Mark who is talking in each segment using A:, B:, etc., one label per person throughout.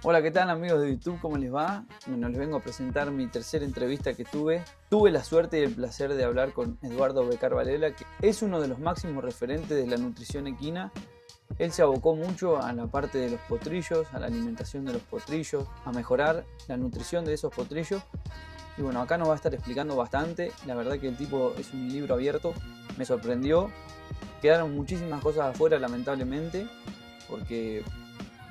A: Hola, ¿qué tal amigos de YouTube? ¿Cómo les va? Bueno, les vengo a presentar mi tercera entrevista que tuve. Tuve la suerte y el placer de hablar con Eduardo Becar Varela, que es uno de los máximos referentes de la nutrición equina. Él se abocó mucho a la parte de los potrillos, a la alimentación de los potrillos, a mejorar la nutrición de esos potrillos. Y bueno, acá nos va a estar explicando bastante. La verdad que el tipo es un libro abierto, me sorprendió. Quedaron muchísimas cosas afuera, lamentablemente, porque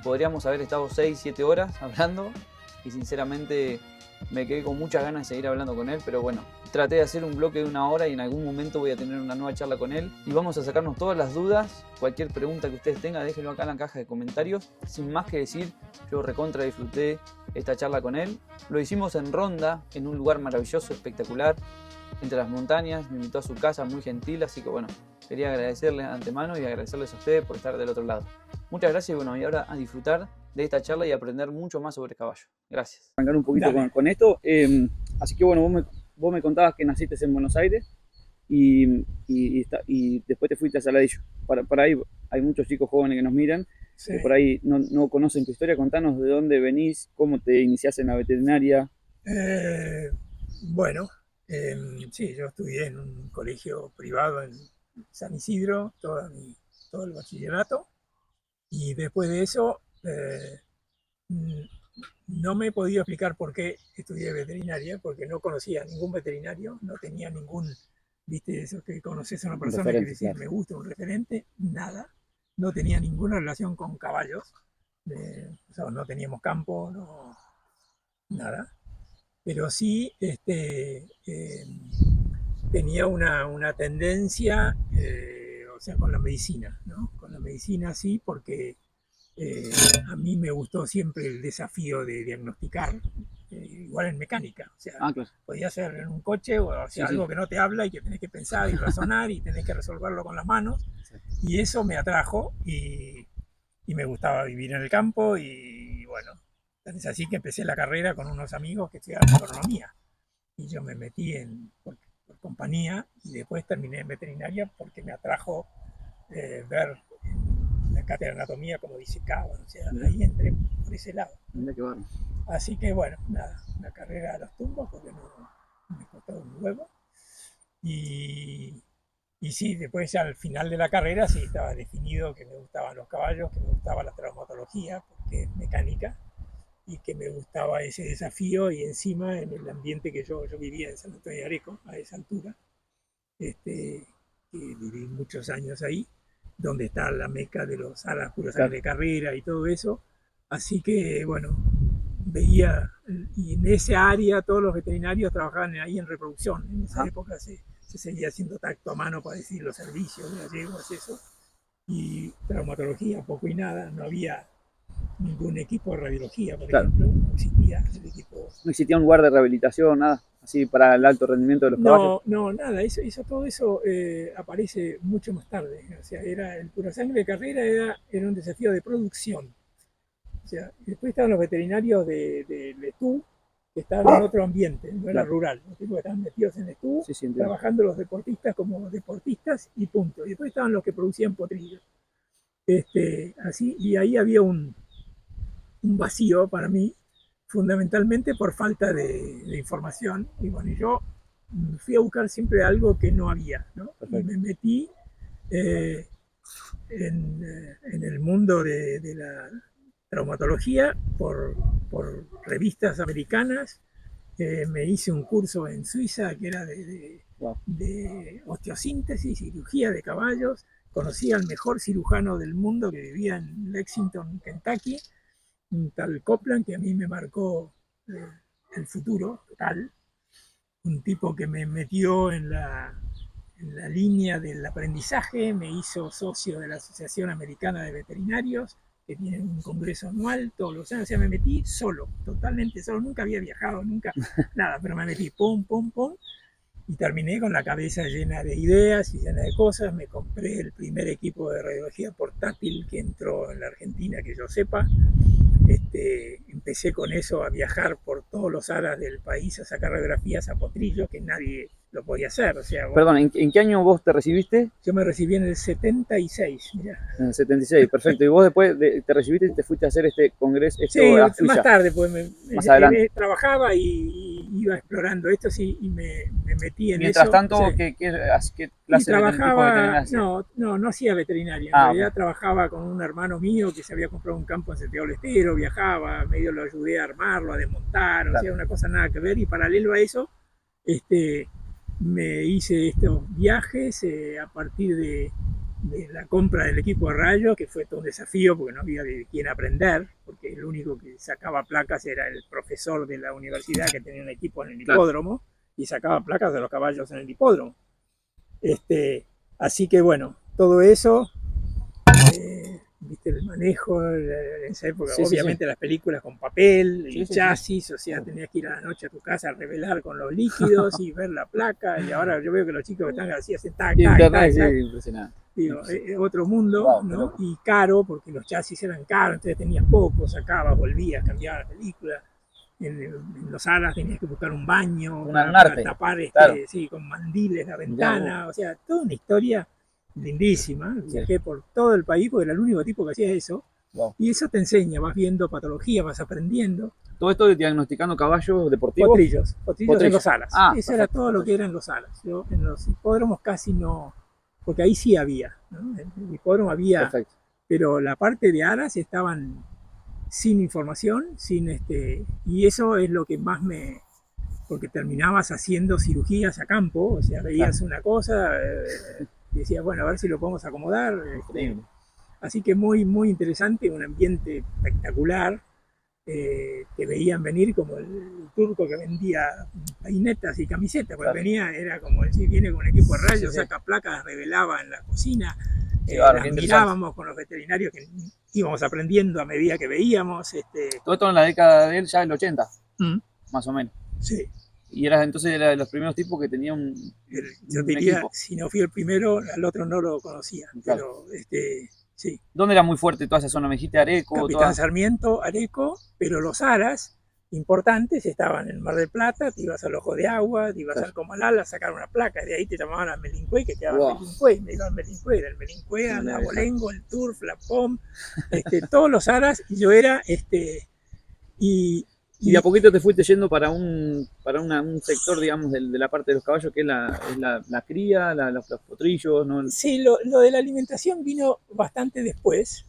A: podríamos haber estado 6-7 horas hablando y sinceramente me quedé con muchas ganas de seguir hablando con él, pero bueno, traté de hacer un bloque de 1 hora y en algún momento voy a tener una nueva charla con él y vamos a sacarnos todas las dudas. Cualquier pregunta que ustedes tengan, déjenlo acá en la caja de comentarios. Sin más que decir, yo recontra disfruté esta charla con él. Lo hicimos en Ronda, en un lugar maravilloso, espectacular, entre las montañas. Me invitó a su casa, muy gentil, así que bueno, quería agradecerles de antemano y agradecerles a ustedes por estar del otro lado. Muchas gracias y bueno, y ahora a disfrutar de esta charla y aprender mucho más sobre caballo. Gracias. Arrancar un poquito con esto. Así que bueno, vos me contabas que naciste en Buenos Aires y después te fuiste a Saladillo. Para ahí hay muchos chicos jóvenes que nos miran, sí, que por ahí no conocen tu historia. Contanos de dónde venís, cómo te iniciaste en la veterinaria.
B: Sí, yo estudié en un colegio privado en San Isidro todo el bachillerato y después de eso no me he podido explicar por qué estudié veterinaria, porque no conocía a ningún veterinario, no tenía ningún, viste, eso que conoces a una persona que decís, claro, me gusta un referente, nada, no tenía ninguna relación con caballos, o sea, no teníamos campo, no, nada, pero sí tenía una tendencia, o sea, con la medicina, ¿no? Con la medicina sí, porque a mí me gustó siempre el desafío de diagnosticar, igual en mecánica, o sea, claro, podía ser en un coche o sea, sí, algo sí, que no te habla y que tenés que pensar y razonar y tenés que resolverlo con las manos, y eso me atrajo y me gustaba vivir en el campo y bueno, es así que empecé la carrera con unos amigos que estudiaban agronomía y yo me metí por compañía y después terminé en veterinaria porque me atrajo ver la cátedra de anatomía como disecaban, o sea, ahí entré por ese lado. Así que bueno, nada, la carrera a los tumbos porque no me costó un huevo. Y sí, después al final de la carrera sí estaba definido que me gustaban los caballos, que me gustaba la traumatología, porque es mecánica, y que me gustaba ese desafío y encima en el ambiente que yo vivía en San Antonio de Areco, a esa altura, que viví muchos años ahí, donde está la meca de los alas pura sangre de carrera y todo eso. Así que, bueno, veía, y en esa área todos los veterinarios trabajaban ahí en reproducción. En esa época se seguía haciendo tacto a mano para decir los servicios de las yeguas, eso. Y traumatología, poco y nada, no había ningún equipo de radiología, por ejemplo, no existía el equipo.
A: No existía un lugar de rehabilitación, nada, así para el alto rendimiento de los caballos.
B: No, nada, todo eso aparece mucho más tarde. O sea, el pura sangre de carrera era un desafío de producción. O sea, después estaban los veterinarios de Letú, que estaban en otro ambiente, no era rural. Los tipos que estaban metidos en Letú, sí, trabajando los deportistas como deportistas y punto. Y después estaban los que producían potrillos. Así, y ahí había un vacío para mí, fundamentalmente por falta de información. Y bueno, yo fui a buscar siempre algo que no había, ¿no? Y me metí en el mundo de la traumatología por revistas americanas. Me hice un curso en Suiza que era de osteosíntesis, cirugía de caballos. Conocí al mejor cirujano del mundo que vivía en Lexington, Kentucky, un tal Copland, que a mí me marcó el futuro total. Un tipo que me metió en la línea del aprendizaje, me hizo socio de la Asociación Americana de Veterinarios, que tiene un congreso anual todos los años. O sea, me metí solo, totalmente solo. Nunca había viajado, nunca, nada, pero me metí, pum, pum, pum, y terminé con la cabeza llena de ideas y llena de cosas. Me compré el primer equipo de radiología portátil que entró en la Argentina, que yo sepa. Empecé con eso a viajar por todos los aras del país a sacar radiografías a potrillo, que nadie lo podía hacer. O sea,
A: Perdón, ¿en qué año vos te recibiste?
B: Yo me recibí en el 76, mirá.
A: En el 76, perfecto. Y vos después te recibiste y te fuiste a hacer este congreso,
B: Sí,
A: a Suiza.
B: más tarde, pues
A: Más adelante.
B: trabajaba y iba explorando esto, sí, y me metí en
A: Mientras
B: eso.
A: tanto,
B: Sí.
A: ¿qué
B: Y
A: clase de tipo de
B: trabajaba,
A: veterinaria hacías?
B: no hacía veterinaria. En realidad trabajaba con un hermano mío que se había comprado un campo en Santiago del Estero, viajaba, medio lo ayudé a armarlo, a desmontar, o sea, una cosa nada que ver. Y paralelo a eso, me hice estos viajes a partir de la compra del equipo de rayos, que fue todo un desafío porque no había de quién aprender, porque el único que sacaba placas era el profesor de la universidad que tenía un equipo en el hipódromo y sacaba placas de los caballos en el hipódromo. Así que bueno, todo eso, viste, el manejo en esa época, obviamente las películas con papel y chasis, o sea, tenías que ir a la noche a tu casa a revelar con los líquidos y ver la placa, y ahora yo veo que los chicos que están así hacen tac,
A: impresionante.
B: Digo, otro mundo, ¿no? Y caro, porque los chasis eran caros, entonces tenías poco, sacabas, volvías, cambiabas la película. En los alas tenías que buscar un baño para tapar sí, con mandiles la ventana, o sea, toda una historia lindísima. Viajé por todo el país porque era el único tipo que hacía eso. Y eso te enseña, vas viendo patología, vas aprendiendo.
A: ¿Todo esto de diagnosticando caballos deportivos?
B: Potrillos en los alas. Eso era todo lo que era en los alas. Yo en los hipódromos casi no, porque ahí sí había, ¿no? En el hipódromo había, pero la parte de alas estaban sin información, y eso es lo que más porque terminabas haciendo cirugías a campo, o sea, veías una cosa, y decías, bueno, a ver si lo podemos acomodar. Así que muy, muy interesante, un ambiente espectacular. Te veían venir como el turco que vendía peinetas y camisetas, porque venía, era como decir, viene con un equipo de rayos, saca placas, revelaba en la cocina. Las mirábamos con los veterinarios que íbamos aprendiendo a medida que veíamos.
A: Todo esto en la década del 80, más o menos.
B: Sí.
A: Y entonces era de los primeros tipos que tenía
B: yo diría, equipo. Si no fui el primero, al otro no lo conocía. Pero sí.
A: ¿Dónde era muy fuerte toda esa zona? Me dijiste Areco.
B: Capitán Sarmiento, Areco, pero los aras importantes estaban en el Mar del Plata, te ibas al Ojo de Agua, te ibas al Comalal a sacar una placa, de ahí te llamaban a Melincue, que te llamaban Melincue, me iba al Melincue, era el Melincue, al Abolengo, el Turf, la POM, todos los aras, y yo era,
A: y de a poquito te fuiste yendo para un sector, digamos, de la parte de los caballos, que es la cría, los potrillos, ¿no?
B: Sí, lo de la alimentación vino bastante después.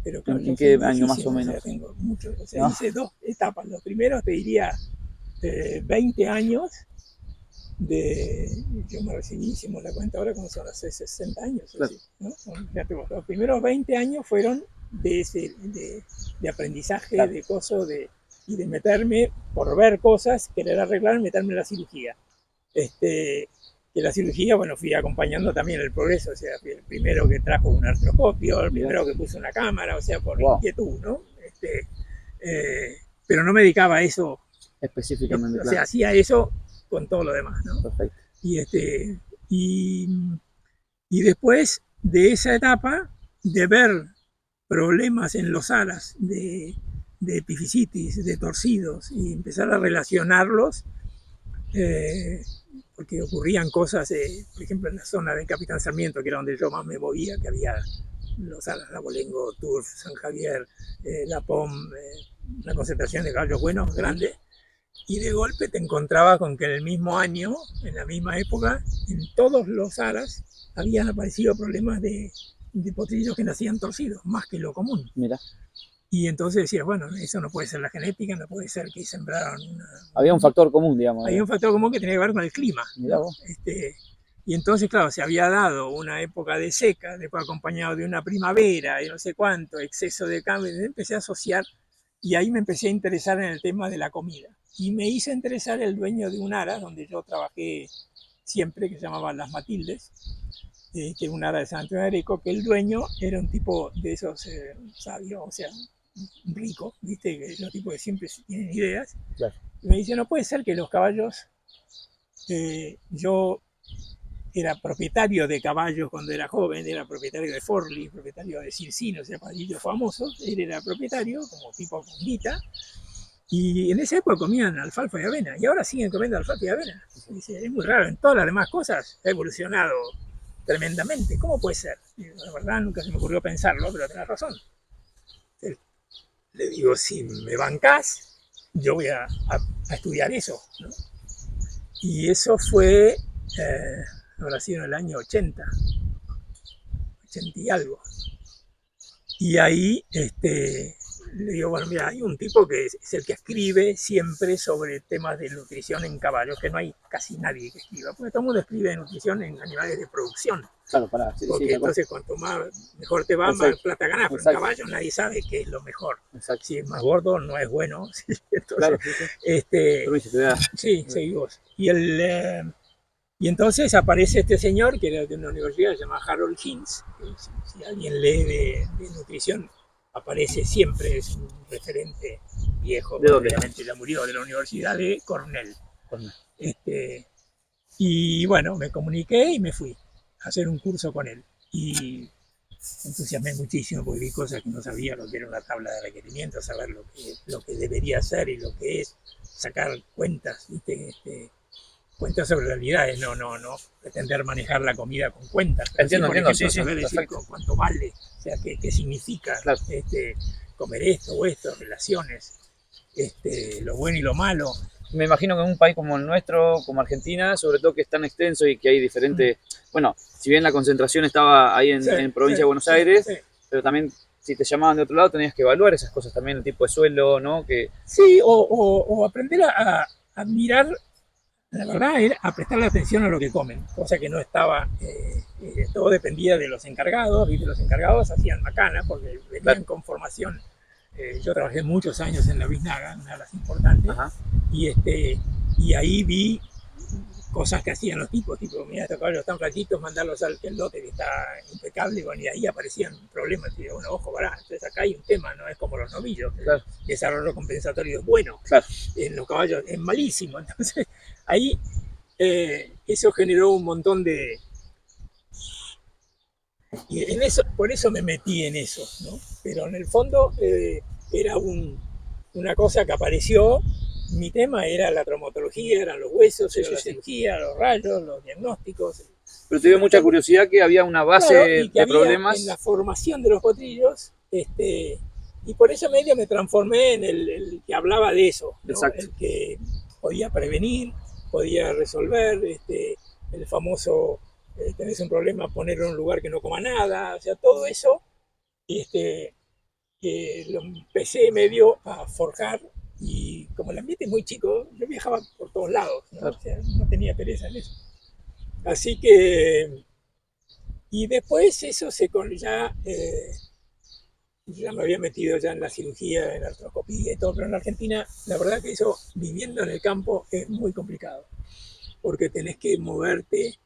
B: Pero claro,
A: ¿En qué año más o menos?
B: O sea, tengo mucho, o sea, hice 2 etapas. Los primeros te diría 20 años yo me recibí, hicimos la cuenta ahora como son hace 60 años. Claro. Así, ¿no? Fíjate vos, los primeros 20 años fueron de aprendizaje, claro, de cosas, y de meterme por ver cosas, querer arreglar, meterme en la cirugía. Que la cirugía, bueno, fui acompañando también el progreso, o sea, fui el primero que trajo un artroscopio, el primero que puso una cámara, o sea, por inquietud, ¿no? Pero no me dedicaba a eso
A: específicamente.
B: O sea, hacía eso con todo lo demás, ¿no? Perfecto. Y después de esa etapa, de ver problemas en los alas de epifisitis, de torcidos, y empezar a relacionarlos, porque ocurrían cosas, por ejemplo, en la zona de Capitán Sarmiento, que era donde yo más me movía, que había los alas de Abolengo, Turf, San Javier, la POM, una concentración de caballos buenos, grande, y de golpe te encontrabas con que en el mismo año, en la misma época, en todos los alas habían aparecido problemas de potrillos que nacían torcidos, más que lo común.
A: Mira.
B: Y entonces decías, bueno, eso no puede ser la genética, no puede ser que sembraron
A: había un factor común, digamos.
B: Había un factor común que tenía que ver con el clima, ¿no? Y entonces, claro, se había dado una época de seca, después acompañado de una primavera y no sé cuánto, exceso de cambio. Empecé a asociar y ahí me empecé a interesar en el tema de la comida. Y me hizo interesar el dueño de un ara, donde yo trabajé siempre, que se llamaba Las Matildes, que era un ara de San Antonio de Areco, que el dueño era un tipo de esos sabios, o sea, rico, ¿viste? Que los tipos que siempre tienen ideas. Claro. Y me dice, no puede ser que los caballos, yo era propietario de caballos cuando era joven, era propietario de Forli, propietario de Circino, o sea, caballitos famosos, él era propietario, como tipo con guita, Y en esa época comían alfalfa y avena, y ahora siguen comiendo alfalfa y avena. Y dice, es muy raro, en todas las demás cosas ha evolucionado tremendamente. ¿Cómo puede ser? Y la verdad nunca se me ocurrió pensarlo, pero tenés razón. Le digo, si me bancás, yo voy a estudiar eso, ¿no? Y eso fue, habrá sido en el año 80 y algo. Y ahí le digo, bueno, mira, hay un tipo que es el que escribe siempre sobre temas de nutrición en caballos, que no hay casi nadie que escriba, porque todo el mundo escribe de nutrición en animales de producción.
A: Claro,
B: porque
A: sí,
B: entonces cuanto mejor te va, más plata ganas, pero en caballo nadie sabe qué es lo mejor.
A: Exacto.
B: Si es más gordo, no es bueno. Entonces,
A: claro,
B: sí, seguimos. Y entonces aparece este señor, que era de una universidad, se llama Harold Hinz, que si alguien lee de nutrición, aparece siempre, es un referente viejo, obviamente ya murió, de la Universidad de Cornell. Y bueno, me comuniqué y me fui a hacer un curso con él. Y me entusiasmé muchísimo porque vi cosas que no sabía, lo que era una tabla de requerimientos, saber lo que debería hacer y lo que es sacar cuentas, ¿viste? Cuentas sobre realidades, no pretender manejar la comida con cuentas.
A: Entiendo,
B: por ejemplo,
A: sí,
B: saber decir cuánto vale, o sea, qué significa comer esto o esto, relaciones, lo bueno y lo malo.
A: Me imagino que en un país como el nuestro, como Argentina, sobre todo que es tan extenso y que hay diferentes... Bueno, si bien la concentración estaba ahí en provincia de Buenos Aires, pero también si te llamaban de otro lado tenías que evaluar esas cosas también, el tipo de suelo, ¿no?
B: Sí, o aprender a mirar, la verdad, era a prestarle atención a lo que comen, cosa que no estaba, todo dependía de los encargados, y los encargados hacían macana, porque venían con formación. Yo trabajé muchos años en la biznaga, una de las importantes, y ahí vi cosas que hacían los tipos, tipo, mira, estos caballos están flaquitos, mandarlos al lote que está impecable, y, bueno, y ahí aparecían problemas, y digo, bueno, ojo, pará, entonces acá hay un tema, no es como los novillos, el desarrollo compensatorio es bueno, en los caballos es malísimo, entonces ahí eso generó un montón de... Y en eso, por eso me metí en eso, ¿no? Pero en el fondo era una cosa que apareció. Mi tema era la traumatología, eran los huesos, era la cirugía, los rayos, los diagnósticos.
A: Pero tuve mucha curiosidad que había una base de problemas.
B: En la formación de los potrillos, y por eso medio me transformé en el que hablaba de eso, ¿no? El que podía prevenir, podía resolver, el famoso tenés un problema, ponerlo en un lugar que no coma nada, o sea, todo eso, lo empecé medio a forjar. Y como el ambiente es muy chico, yo viajaba por todos lados, ¿no? O sea, no tenía pereza en eso. Así que, y después eso ya me había metido ya en la cirugía, en la artroscopía y todo, pero en Argentina, la verdad que eso, viviendo en el campo, es muy complicado, porque tenés que moverte,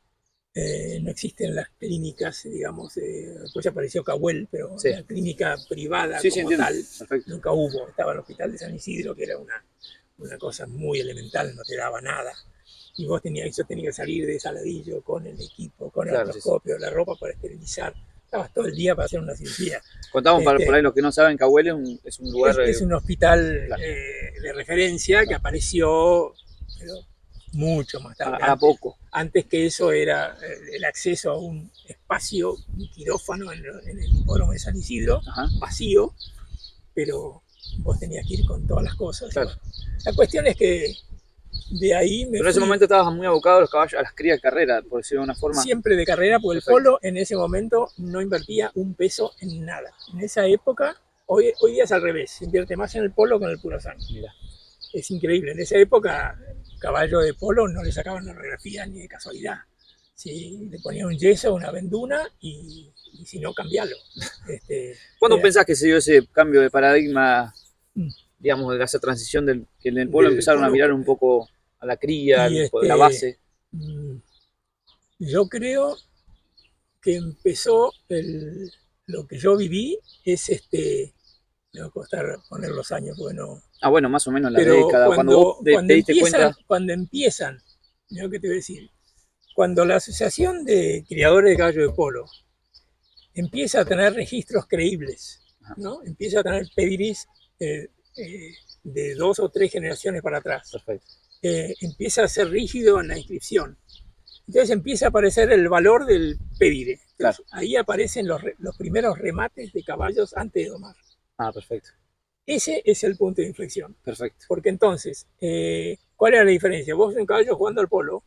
B: no existen las clínicas, digamos, después apareció Cahuel, pero la clínica privada como tal, nunca hubo. Estaba el hospital de San Isidro, que era una cosa muy elemental, no te daba nada. Y yo tenía que salir de Saladillo con el equipo, con el artroscopio, la ropa para esterilizar. Estabas todo el día para hacer una cirugía.
A: Contamos por ahí los que no saben, Cahuel es un lugar...
B: Es un hospital de referencia que apareció... Pero mucho más tarde. Antes que eso era el acceso a un espacio, un quirófano en el hipódromo de San Isidro, vacío, pero vos tenías que ir con todas las cosas. La cuestión es que de ahí
A: Pero en ese momento estabas muy abocado a los caballos, a las crías de carrera, por decirlo de una forma.
B: Siempre de carrera, porque el polo en ese momento no invertía un peso en nada. En esa época, hoy día es al revés, se invierte más en el polo que en el puro sangre. Mira. Es increíble, en esa época caballo de polo no le sacaban la radiografía ni de casualidad. Sí, le ponían un yeso, una venduna y si no, cambiarlo.
A: ¿Cuándo pensás que se dio ese cambio de paradigma, digamos, de esa transición que en el polo empezaron a mirar un poco a la cría, la base?
B: Yo creo que empezó lo que yo viví es me va a costar poner los años, bueno.
A: Bueno, más o menos la década, cuando vos te diste cuenta.
B: Cuando empiezan, mira qué te voy a decir, cuando la Asociación de Criadores de Caballo de Polo empieza a tener registros creíbles, ¿no? Empieza a tener pedigrees de 2 o 3 generaciones para atrás.
A: Perfecto.
B: Empieza a ser rígido en la inscripción. Entonces empieza a aparecer el valor del pedire.
A: Claro.
B: Ahí aparecen los primeros remates de caballos antes de domar.
A: Ah, perfecto.
B: Ese es el punto de inflexión.
A: Perfecto.
B: Porque entonces, ¿cuál era la diferencia? Vos un caballo jugando al polo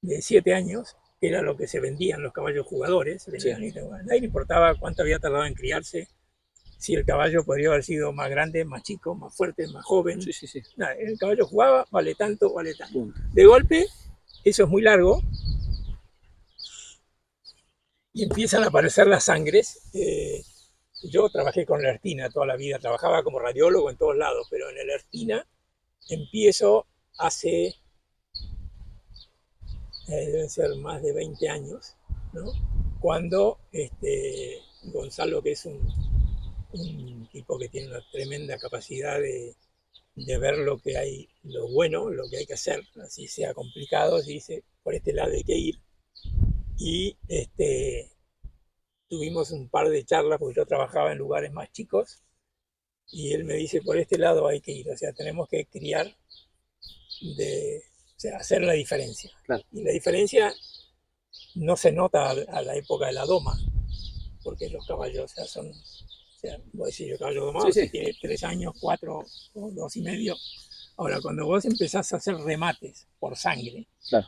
B: de 7 años, que era lo que se vendían los caballos jugadores, sí. A nadie le importaba cuánto había tardado en criarse, si el caballo podría haber sido más grande, más chico, más fuerte, más joven.
A: Sí, sí, sí.
B: Nada, el caballo jugaba, vale tanto, vale tanto. Punto. De golpe, eso es muy largo, y empiezan a aparecer las sangres. Yo trabajé con la Ertina toda la vida, trabajaba como radiólogo en todos lados, pero en la Ertina empiezo hace, deben ser más de 20 años, ¿no? Cuando Gonzalo, que es un tipo que tiene una tremenda capacidad de ver lo que hay, lo bueno, lo que hay que hacer, así sea complicado, se dice, por este lado hay que ir. Y tuvimos un par de charlas, porque yo trabajaba en lugares más chicos, y él me dice, por este lado hay que ir, o sea, tenemos que criar, o sea, hacer la diferencia. Claro. Y la diferencia no se nota a la época de la doma, porque los caballos, o sea, son, o sea, voy a decir, el caballo domado, sí, sí. Tiene 3 años, 4 o 2 y medio. Ahora, cuando vos empezás a hacer remates por sangre, claro,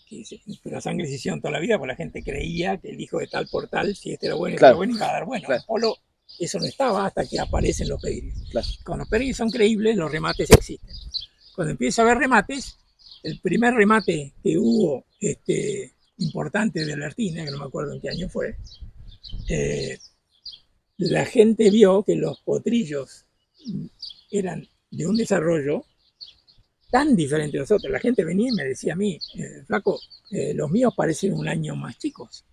B: que la sangre se hicieron toda la vida, porque la gente creía que el hijo de tal por tal, si este era bueno, claro, era bueno, iba a dar bueno. Claro. En polo eso no estaba hasta que aparecen los pedigrees. Claro. Cuando los pedigrees son creíbles, los remates existen. Cuando empieza a haber remates, el primer remate que hubo importante de la Ertina, que no me acuerdo en qué año fue, la gente vio que los potrillos eran de un desarrollo tan diferente de nosotros. La gente venía y me decía a mí, flaco, los míos parecen un año más chicos.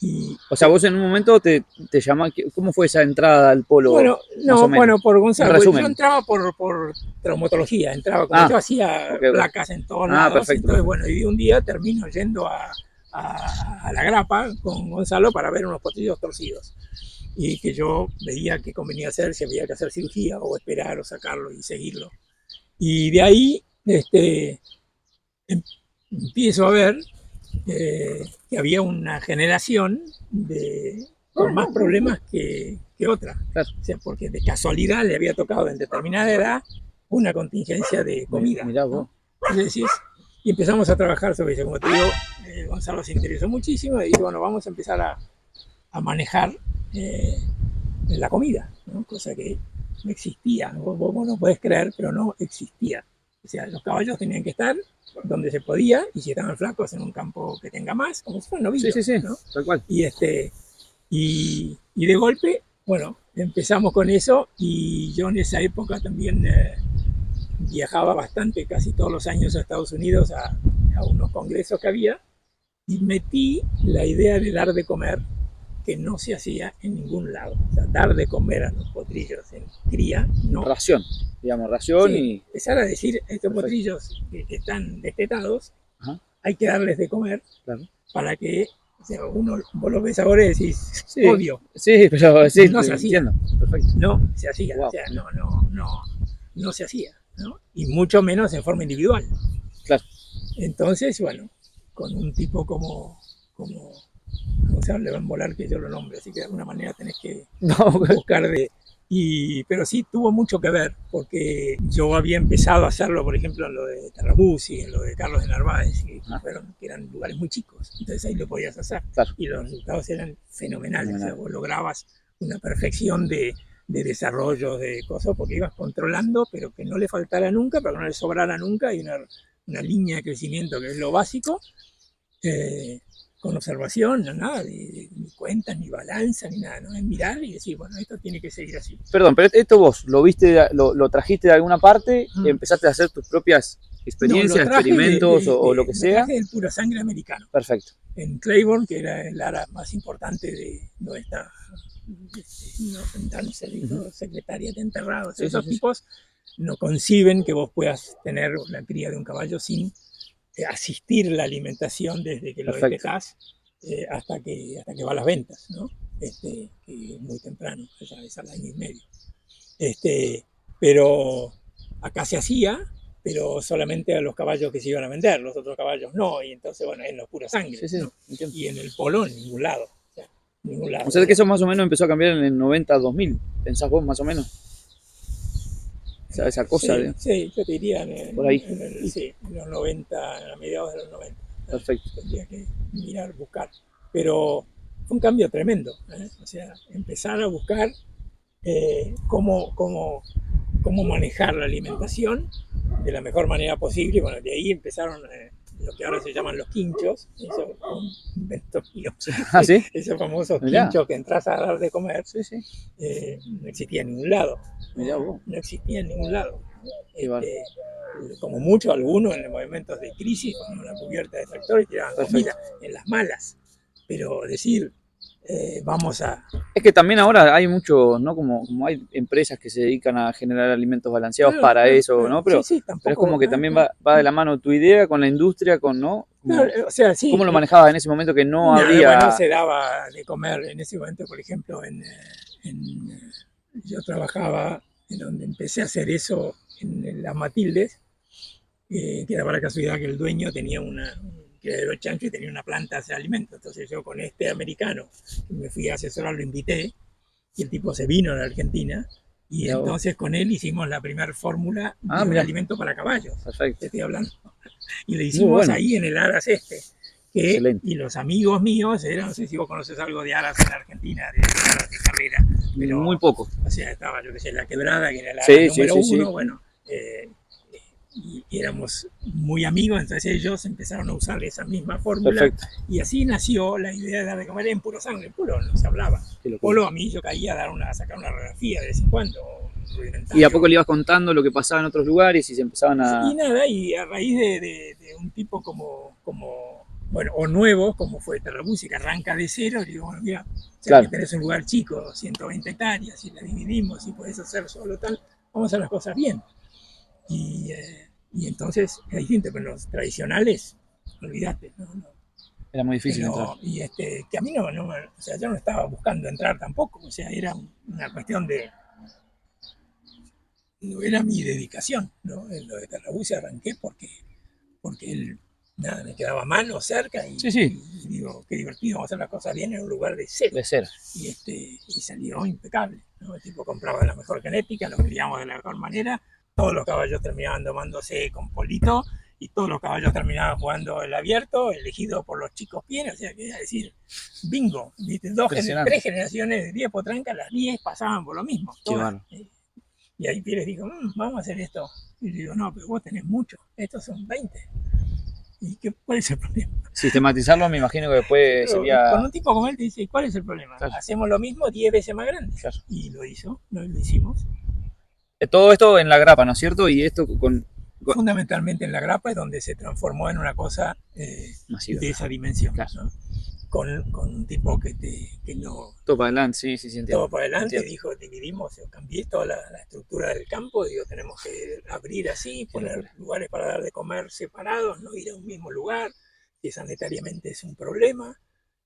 B: Y, o sea, vos en un momento te llamás, ¿cómo fue esa entrada al polo? Bueno, no, bueno, por Gonzalo, yo entraba por traumatología, entraba como yo hacía placas en todos lados. Perfecto, entonces, bueno, y un día termino yendo a la grapa con Gonzalo para ver unos potrillos torcidos. Y que yo veía qué convenía hacer, si había que hacer cirugía o esperar o sacarlo y seguirlo. Y de ahí empiezo a ver que había una generación con más problemas que otra. Claro. O sea, porque de casualidad le había tocado en determinada edad una contingencia de comida. Mirá vos. ¿No? Y empezamos a trabajar sobre eso. Como te digo, Gonzalo se interesó muchísimo y dijo, bueno, vamos a empezar a manejar la comida, ¿no? Cosa que no existía. Vos no podés creer, pero no existía. O sea, los caballos tenían que estar donde se podía, y si estaban flacos en un campo que tenga más, como si fueran novillos. Sí, sí, sí, ¿no? Tal cual. Y de golpe, bueno, empezamos con eso, y yo en esa época también viajaba bastante, casi todos los años a Estados Unidos a unos congresos que había, y metí la idea de dar de comer, que no se hacía en ningún lado. O sea, dar de comer a los potrillos en cría, no. Ración, digamos, ración, sí, y... Empezar a decir, estos potrillos que están destetados, hay que darles de comer, claro, para que, o sea, vos lo ves ahora y decís, sí, odio. Sí, pero sí, no se hacía. Entiendo. Perfecto. No se hacía, wow. O sea, no se hacía, ¿no? Y mucho menos en forma individual. Claro. Entonces, bueno, con un tipo como o sea, le van a volar que yo lo nombre, así que de alguna manera tenés que buscar pero sí tuvo mucho que ver, porque yo había empezado a hacerlo, por ejemplo, en lo de Tarrabuzzi, en lo de Carlos de Narváez, que eran lugares muy chicos, entonces ahí lo podías hacer, claro, y los resultados eran fenomenales. O sea, vos lograbas una perfección de desarrollo, de cosas, porque ibas controlando, pero que no le faltara nunca, pero no le sobrara nunca, y una línea de crecimiento que es lo básico, con observación, no nada ni cuentas, ni balanza, ni nada, ¿no? Es mirar y decir, bueno, esto tiene que seguir así. Perdón, pero esto vos lo viste, lo trajiste de alguna parte, empezaste a hacer tus propias experiencias, experimentos o lo que sea. Lo traje del pura sangre americano. Perfecto. En Claiborne, que era el área más importante de donde está secretaria de enterrados. Sí, esos tipos no conciben que vos puedas tener la cría de un caballo sin asistir la alimentación desde que lo despejás hasta que va a las ventas, ¿no? Que es muy temprano, ya es al año y medio. pero acá se hacía, pero solamente a los caballos que se iban a vender, los otros caballos no, y entonces, bueno, en los pura sangre,
A: Sí, sí,
B: ¿no?
A: entiendo.
B: Y en el polo en ningún lado. Ningún lado.
A: O sea que eso más o menos empezó a cambiar en el 90-2000, ¿pensás vos más o menos? Esa cosa
B: Sí,
A: de...
B: sí, yo te diría
A: Por ahí.
B: sí, en los 90, a mediados de los 90.
A: Perfecto.
B: Tendría que mirar, buscar. Pero fue un cambio tremendo. O sea, empezar a buscar cómo manejar la alimentación de la mejor manera posible. Y bueno, de ahí empezaron lo que ahora se llaman los quinchos. Eso fue un invento mío.
A: ¿Ah, sí?
B: Esos famosos
A: Mirá.
B: quinchos que entras a dar de comer.
A: Sí, sí.
B: No existía en ningún lado.
A: Mirá vos.
B: No existía en ningún lado. Como mucho, algunos en los momentos de crisis, con una cubierta de tractores, tiraban comida en las malas. Pero decir, vamos a...
A: Es que también ahora hay mucho, ¿no? Como hay empresas que se dedican a generar alimentos balanceados para eso, ¿no? Pero,
B: sí, tampoco,
A: pero es como que también va de la mano tu idea con la industria, con, ¿no? Como,
B: o sea, sí.
A: ¿cómo lo manejabas en ese momento que no había...?
B: Bueno, se daba de comer en ese momento, por ejemplo, yo trabajaba en donde empecé a hacer eso en las Matildes, que daba la casualidad que el dueño tenía un criadero chancho y tenía una planta de hacer alimentos. Entonces yo con este americano que me fui a asesorar lo invité y el tipo se vino a la Argentina y entonces con él hicimos la primera fórmula de un alimento para caballos.
A: Perfecto.
B: Te estoy hablando. Y le hicimos ahí en el Aras y los amigos míos eran, no sé si vos conoces algo de Aras en Argentina, de Aras de carrera. Pero,
A: muy poco.
B: O sea, estaba, yo que sé, La Quebrada, que era el Aras número uno, bueno, y éramos muy amigos, entonces ellos empezaron a usar esa misma fórmula. Perfecto. Y así nació la idea de dar de comer en puro sangre. En polo no se hablaba. Polo a mí yo caía a sacar una radiografía de vez en cuando.
A: Y a poco le ibas contando lo que pasaba en otros lugares y se empezaban a...
B: Y nada, y a raíz de un tipo bueno, o nuevo, como fue Terrabuzzi, que arranca de cero, digo, bueno, mira, que tenés un lugar chico, 120 hectáreas, y la dividimos y podés hacer solo tal, vamos a hacer las cosas bien. Y entonces es distinto, pero los tradicionales, olvídate, no.
A: Era muy difícil entrar.
B: Y que a mí o sea, yo no estaba buscando entrar tampoco, o sea, era una cuestión de... No era mi dedicación, ¿no? En lo de Terrabuzzi arranqué porque él, nada, me quedaba mano cerca y digo, qué divertido, vamos a hacer las cosas bien en un lugar de cero. Y salió impecable, ¿no? El tipo compraba la mejor genética, lo criamos de la mejor manera, todos los caballos terminaban domándose con Polito y todos los caballos terminaban jugando el abierto, elegido por los chicos pieles, o sea, que es decir, bingo, ¿viste? 3 generaciones de 10 potrancas, las 10 pasaban por lo mismo. Y ahí Pires dijo, vamos a hacer esto. Y yo digo, no, pero vos tenés mucho, estos son 20. ¿Y cuál es el problema?
A: Sistematizarlo me imagino que después sería...
B: Con un tipo como él te dice, ¿cuál es el problema? Claro. Hacemos lo mismo 10 veces más grande. Claro. Y lo hicimos.
A: Todo esto en la grapa, ¿no es cierto? Y esto
B: Fundamentalmente en la grapa es donde se transformó en una cosa de esa dimensión. Claro. ¿No? Con un tipo que no...
A: Todo para adelante, sí, entiendo.
B: Todo para adelante, dijo, dividimos, cambié toda la estructura del campo, digo, tenemos que abrir así, poner lugares para dar de comer separados, no ir a un mismo lugar, que sanitariamente es un problema,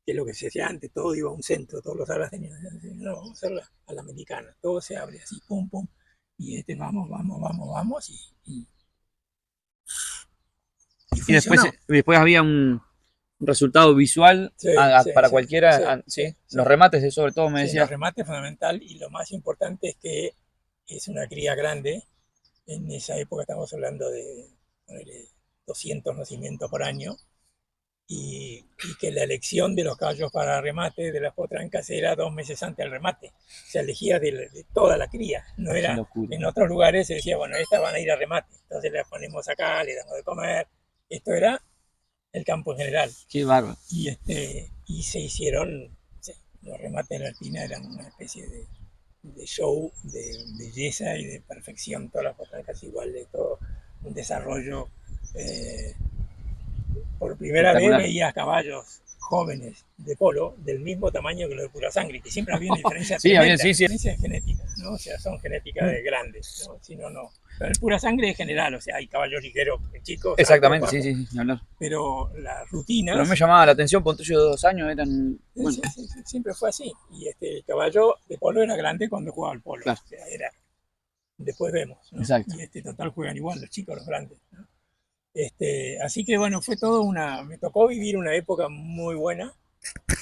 B: que es lo que se hacía antes, todo iba a un centro, todos los salas tenían, no, vamos a hacerla a la americana, todo se abre así, pum, pum, y vamos, y
A: después había un resultado visual para cualquiera. Los remates, sobre todo, me decía.
B: Los remates es fundamental y lo más importante es que es una cría grande. En esa época estamos hablando de 200 nacimientos por año y que la elección de los caballos para remate de las potrancas era 2 meses antes del remate. Se elegía de toda la cría. No era, en otros lugares se decía, bueno, estas van a ir a remate, entonces las ponemos acá, le damos de comer. Esto era el campo en general.
A: Qué bárbaro.
B: Y se hicieron, los remates de la Alpina eran una especie de show de belleza y de perfección, todas las potrancas iguales, todo un desarrollo. Por primera vez veías caballos jóvenes de polo del mismo tamaño que los de pura sangre, que siempre había una diferencia diferencias genéticas, ¿no? O sea, son genéticas de grandes, ¿no? Si no. Pero el pura sangre es general, o sea, hay caballos ligeros chicos.
A: Exactamente, hablar.
B: Pero las rutinas...
A: Pero me llamaba la atención, Pontillo de 2 años eran...
B: Bueno. Siempre fue así. Y el caballo de polo era grande cuando jugaba al polo. Claro. O sea, era después vemos, ¿no?
A: Exacto.
B: Y total juegan igual los chicos, los grandes, ¿no? Así que bueno, fue todo me tocó vivir una época muy buena,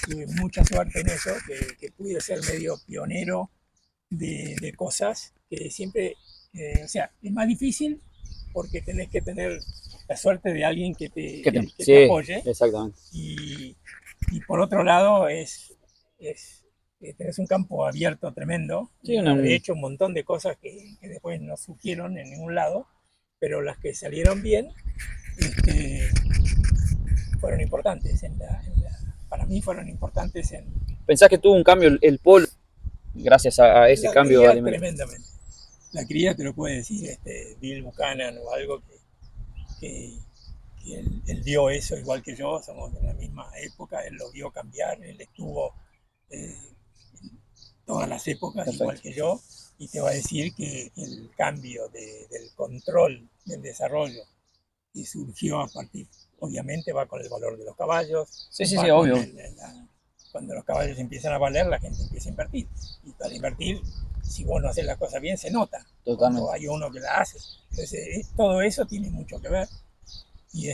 B: tuve mucha suerte en eso, que pude ser medio pionero de cosas que siempre, o sea, es más difícil porque tenés que tener la suerte de alguien que
A: Sí,
B: te apoye.
A: exactamente.
B: Y por otro lado, tenés un campo abierto tremendo.
A: Sí,
B: He hecho un montón de cosas que después no surgieron en ningún lado, pero las que salieron bien fueron importantes. Para mí fueron importantes en...
A: ¿Pensás que tuvo un cambio el polo gracias a ese cambio de alimentación?
B: Tremendamente. La cría te lo puede decir Bill Buchanan o algo que él vio eso igual que yo, somos de la misma época, él lo vio cambiar, él estuvo en todas las épocas. Perfecto. Igual que yo, y te va a decir que el cambio del control del desarrollo que surgió a partir, obviamente va con el valor de los caballos.
A: Sí, obvio.
B: Cuando los caballos empiezan a valer, la gente empieza a invertir, y para invertir, si vos no haces las cosas bien, se nota.
A: Totalmente.
B: Cuando hay uno que la hace. Entonces, todo eso tiene mucho que ver. Y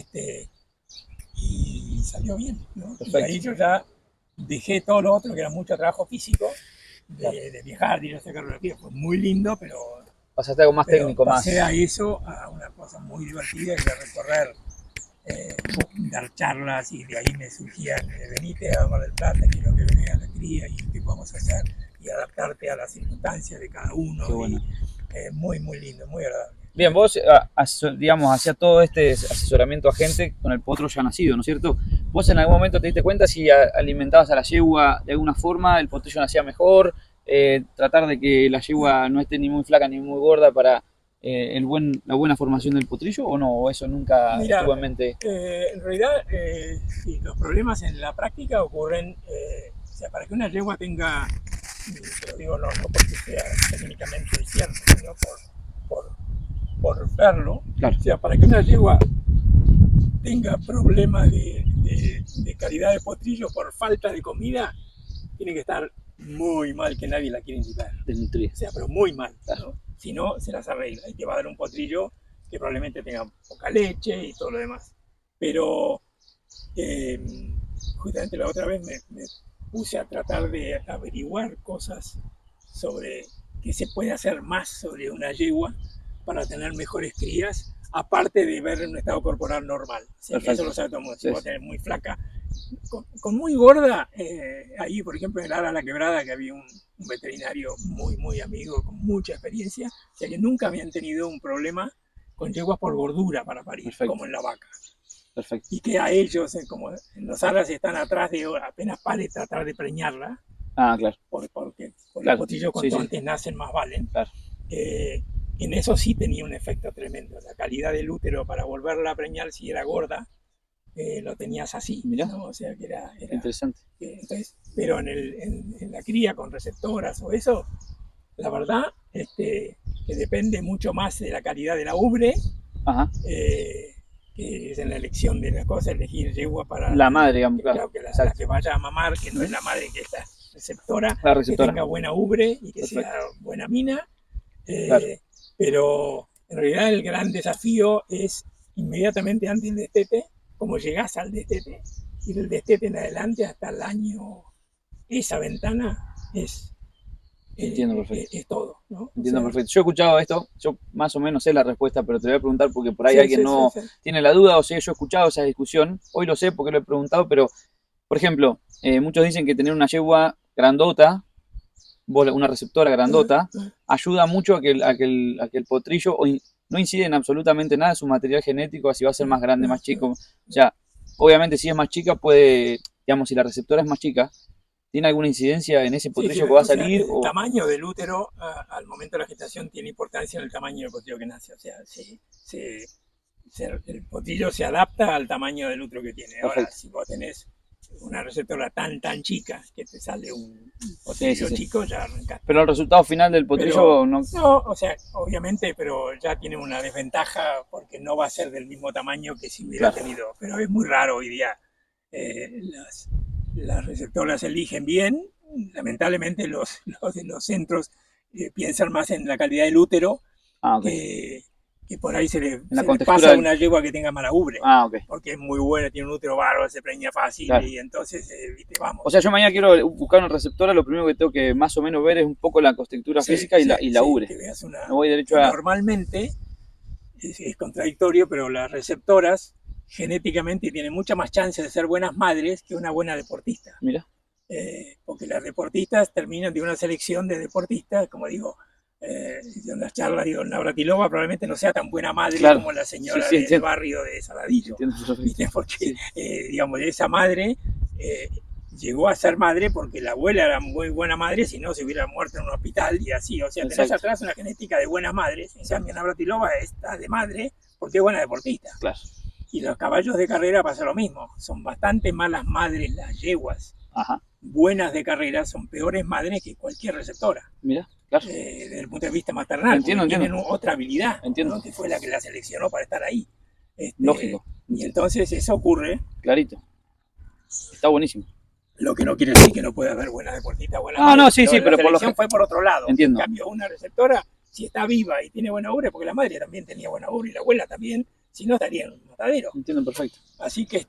B: salió bien, ¿no? Y ahí yo ya dejé todo lo otro, que era mucho trabajo físico, de viajar, de ir a hacer carrera. Fue muy lindo, pero
A: pasaste a algo más técnico,
B: pasé a eso, a una cosa muy divertida, que era recorrer, dar charlas, y de ahí me surgían, venite a Mar del Plata, quiero que veas la cría y qué podemos hacer, y adaptarte a las circunstancias de cada uno. Qué bueno. Muy, muy lindo, muy agradable.
A: Bien, vos, digamos, hacías todo este asesoramiento a gente con el potro ya nacido, ¿no es cierto? ¿Vos en algún momento te diste cuenta si alimentabas a la yegua de alguna forma, el potrillo nacía mejor, tratar de que la yegua no esté ni muy flaca ni muy gorda para la buena formación del potrillo, o no? ¿O eso nunca estuvo en mente?
B: En realidad, sí, los problemas en la práctica ocurren, o sea, para que una yegua tenga, te lo digo no porque sea técnicamente cierto, sino por verlo, claro. O sea, para que una yegua tenga problemas de calidad de potrillo por falta de comida, tiene que estar muy mal, que nadie la quiere indicar. O sea, pero muy mal, claro. ¿No? Si no, se las arregla. Y te va a dar un potrillo que probablemente tenga poca leche y todo lo demás. Pero justamente la otra vez me puse a tratar de averiguar cosas sobre qué se puede hacer más sobre una yegua para tener mejores crías, aparte de ver un estado corporal normal. O sea, que eso lo sabe todo el mundo. Si vos tenés muy flaca, con muy gorda, ahí por ejemplo en Ara La Quebrada, que había un veterinario muy, muy amigo, con mucha experiencia, o sea que nunca habían tenido un problema con yeguas por gordura para parir. Perfecto. Como en la vaca. Perfecto. Y que a ellos, como en los aras están atrás de, apenas pare, tratar de preñarla.
A: Ah, claro.
B: Porque los potrillos cuanto antes nacen más valen. Claro. En eso sí tenía un efecto tremendo. La calidad del útero para volverla a preñar, si era gorda, lo tenías así.
A: Mirá.
B: ¿no? O sea que era
A: interesante.
B: Entonces, pero en la cría con receptoras o eso, la verdad que depende mucho más de la calidad de la ubre. Ajá. Que es en la elección de las cosas, elegir yegua para
A: la madre, digamos,
B: claro, que la que vaya a mamar, que no es la madre que está receptora, que tenga buena ubre y que Perfecto. Sea buena mina. Claro. Pero en realidad el gran desafío es inmediatamente antes del destete, como llegás al destete, y del destete en adelante hasta el año, esa ventana es todo, ¿no?
A: Entiendo perfecto. Yo he escuchado esto, yo más o menos sé la respuesta, pero te voy a preguntar porque por ahí alguien no tiene la duda, o sea, yo he escuchado esa discusión, hoy lo sé porque lo he preguntado, pero, por ejemplo, muchos dicen que tener una yegua grandota, una receptora grandota, ayuda mucho a que el potrillo no incide en absolutamente nada en su material genético, si va a ser más grande, más chico. O sea, obviamente si es más chica puede, digamos, si la receptora es más chica, ¿tiene alguna incidencia en ese potrillo que va a salir?
B: El tamaño del útero al momento de la gestación tiene importancia en el tamaño del potrillo que nace. O sea, el potrillo se adapta al tamaño del útero que tiene. Ahora, si vos tenés una receptora tan chica que te sale un potrillo chico, ya arrancaste.
A: Pero el resultado final del potrillo
B: no, o sea, obviamente, pero ya tiene una desventaja porque no va a ser del mismo tamaño que si hubiera tenido. Pero es muy raro hoy día. Las receptoras eligen bien. Lamentablemente los centros piensan más en la calidad del útero que por ahí se le
A: pasa
B: a una yegua que tenga mala ubre.
A: Okay.
B: Porque es muy buena, tiene un útero bárbaro, se preña fácil, claro. Y entonces, viste, vamos.
A: O sea, yo mañana quiero buscar una receptora, lo primero que tengo que más o menos ver es un poco la constructura física y la ubre.
B: Que veas una,
A: me voy derecho a...
B: Normalmente, es contradictorio, pero las receptoras genéticamente tienen mucha más chance de ser buenas madres que una buena deportista.
A: Mira.
B: Porque las deportistas terminan de una selección de deportistas, como digo, de unas charlas, digo, Navratilova probablemente no sea tan buena madre, claro, como la señora del barrio de Saladillo, ¿viste? Porque, digamos, esa madre llegó a ser madre porque la abuela era muy buena madre, si no se hubiera muerto en un hospital y así, o sea, tenés atrás una genética de buenas madres. En cambio, Navratilova está de madre porque es buena deportista.
A: Claro.
B: Y los caballos de carrera pasa lo mismo, son bastante malas madres las yeguas.
A: Ajá.
B: Buenas de carrera son peores madres que cualquier receptora.
A: Mira, claro.
B: Desde el punto de vista maternal. Tienen otra habilidad, ¿no? Que fue la que la seleccionó para estar ahí.
A: Lógico.
B: Y entonces eso ocurre.
A: Clarito. Está buenísimo.
B: Lo que no quiere decir que no pueda haber buena deportista, buena madre.
A: No, sí, pero
B: por lo fue por otro lado.
A: Entiendo.
B: En cambio, una receptora, si está viva y tiene buena ubre, porque la madre también tenía buena ubre y la abuela también, si no estaría en un matadero.
A: Entiendo perfecto.
B: Así que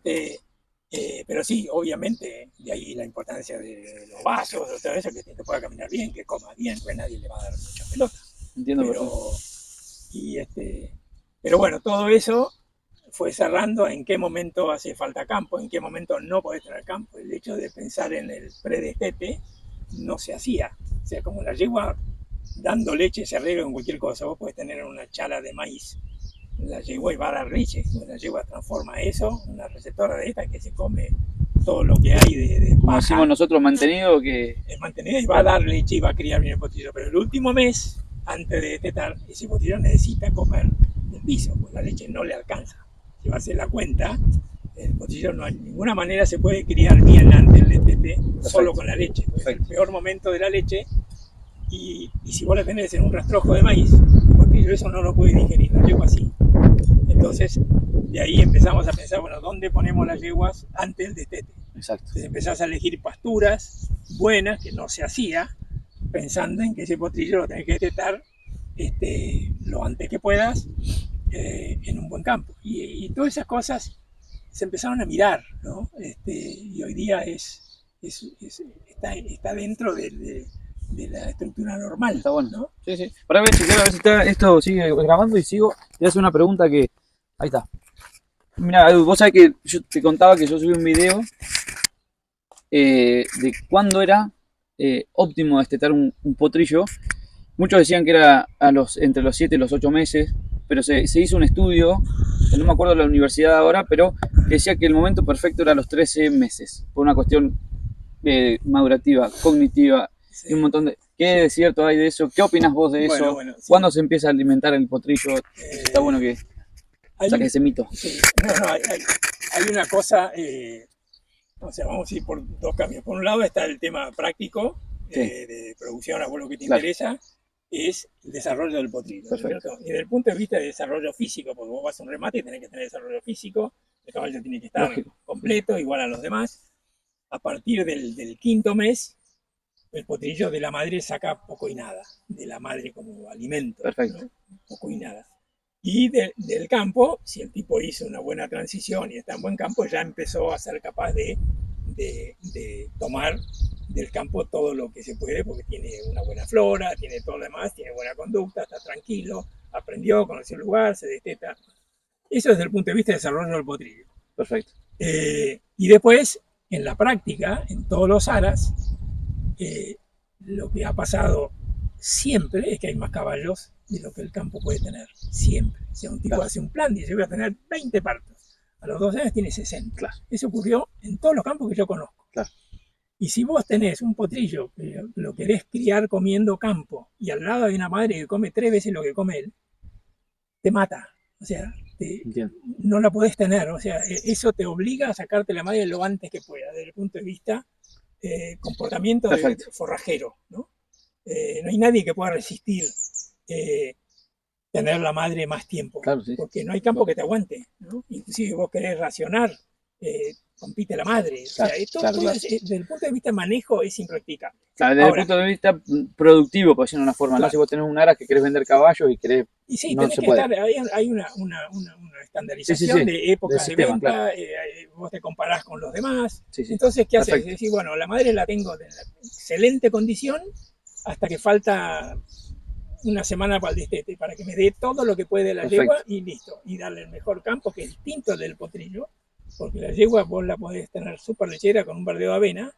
B: pero sí, obviamente, de ahí la importancia de los vasos, todo eso, que te pueda caminar bien, que coma bien, pues nadie le va a dar mucha pelota.
A: Entiendo
B: pero bueno, todo eso fue cerrando en qué momento hace falta campo, en qué momento no podés tener campo. El hecho de pensar en el predestete no se hacía. O sea, como la yegua dando leche se arregla con cualquier cosa. Vos podés tener una chala de maíz, la yegua va a dar leche, la yegua transforma eso, una receptora de esta que se come todo lo que hay de
A: como decimos nosotros, mantenido, que
B: es mantenido y va a dar leche y va a criar bien el potrillo, pero el último mes antes de destetar, ese potrillo necesita comer del piso, pues la leche no le alcanza. Si va a hacer la cuenta, el potrillo no hay ninguna manera se puede criar bien antes del destete solo con la leche, pues es el peor momento de la leche. Y si vos la tenés en un rastrojo de maíz, el potrillo eso no lo puede digerir, la yegua así. Entonces, de ahí empezamos a pensar, bueno, ¿dónde ponemos las yeguas antes del destete?
A: Exacto.
B: Entonces empezás a elegir pasturas buenas, que no se hacía, pensando en que ese potrillo lo tenés que destetar lo antes que puedas en un buen campo. Y todas esas cosas se empezaron a mirar, ¿no? Y hoy día está dentro de la estructura normal.
A: Está bueno,
B: ¿no?
A: Sí. Para ver si esto sigue grabando y sigo. Te hace una pregunta que... Ahí está. Mira, vos sabés que yo te contaba que yo subí un video de cuándo era óptimo destetar un potrillo. Muchos decían que era entre los 7 y los 8 meses, pero se hizo un estudio, no me acuerdo de la universidad ahora, pero decía que el momento perfecto era los 13 meses, por una cuestión madurativa, cognitiva, y un montón de... ¿Qué es cierto hay de eso? ¿Qué opinas vos de eso?
B: Bueno, sí.
A: ¿Cuándo se empieza a alimentar el potrillo? Está bueno que saques ese mito.
B: Sí. Hay una cosa, o sea, vamos a ir por dos caminos. Por un lado está el tema práctico, de producción, a vos lo que te interesa, es el desarrollo del potrillo. Y desde el punto de vista de desarrollo físico, porque vos vas a un remate y tenés que tener desarrollo físico, el caballo tiene que estar completo, igual a los demás. A partir del quinto mes, el potrillo de la madre saca poco y nada, de la madre como alimento.
A: Perfecto.
B: ¿No? Poco y nada. Y del campo, si el tipo hizo una buena transición y está en buen campo, ya empezó a ser capaz de tomar del campo todo lo que se puede, porque tiene una buena flora, tiene todo lo demás, tiene buena conducta, está tranquilo, aprendió, conoció el lugar, se desteta. Eso desde el punto de vista de desarrollo del potrillo.
A: Perfecto.
B: Y después, en la práctica, en todos los aras, lo que ha pasado siempre es que hay más caballos de lo que el campo puede tener. Siempre. Si un tipo hace un plan, dice voy a tener 20 partos. A los 2 años tiene 60.
A: Claro.
B: Eso ocurrió en todos los campos que yo conozco.
A: Claro.
B: Y si vos tenés un potrillo que lo querés criar comiendo campo y al lado hay una madre que come 3 veces lo que come él, te mata. O sea, no la podés tener. O sea, eso te obliga a sacarte la madre lo antes que pueda, desde el punto de vista comportamiento de forrajero, ¿no? No hay nadie que pueda resistir tener la madre más tiempo,
A: claro, sí.
B: Porque no hay campo que te aguante, ¿no? Inclusive vos querés racionar compite la madre.
A: Claro,
B: O sea, esto
A: claro, claro.
B: desde el punto de vista de manejo es impracticable.
A: Claro, desde el punto de vista productivo, por decirlo de una forma,
B: claro.
A: ¿no? Si vos tenés un ARA que querés vender caballos y querés...
B: Y sí,
A: no
B: tenés
A: se
B: que
A: puede.
B: estar, hay una estandarización de épocas de venta, vos te comparás con los demás. Entonces, ¿qué haces? Es decir, bueno, la madre la tengo en excelente condición hasta que falta una semana para el destete, para que me dé todo lo que puede la yegua y listo. Y darle el mejor campo, que es distinto del potrillo, porque la yegua vos la podés tener súper lechera con un verdeo de avena,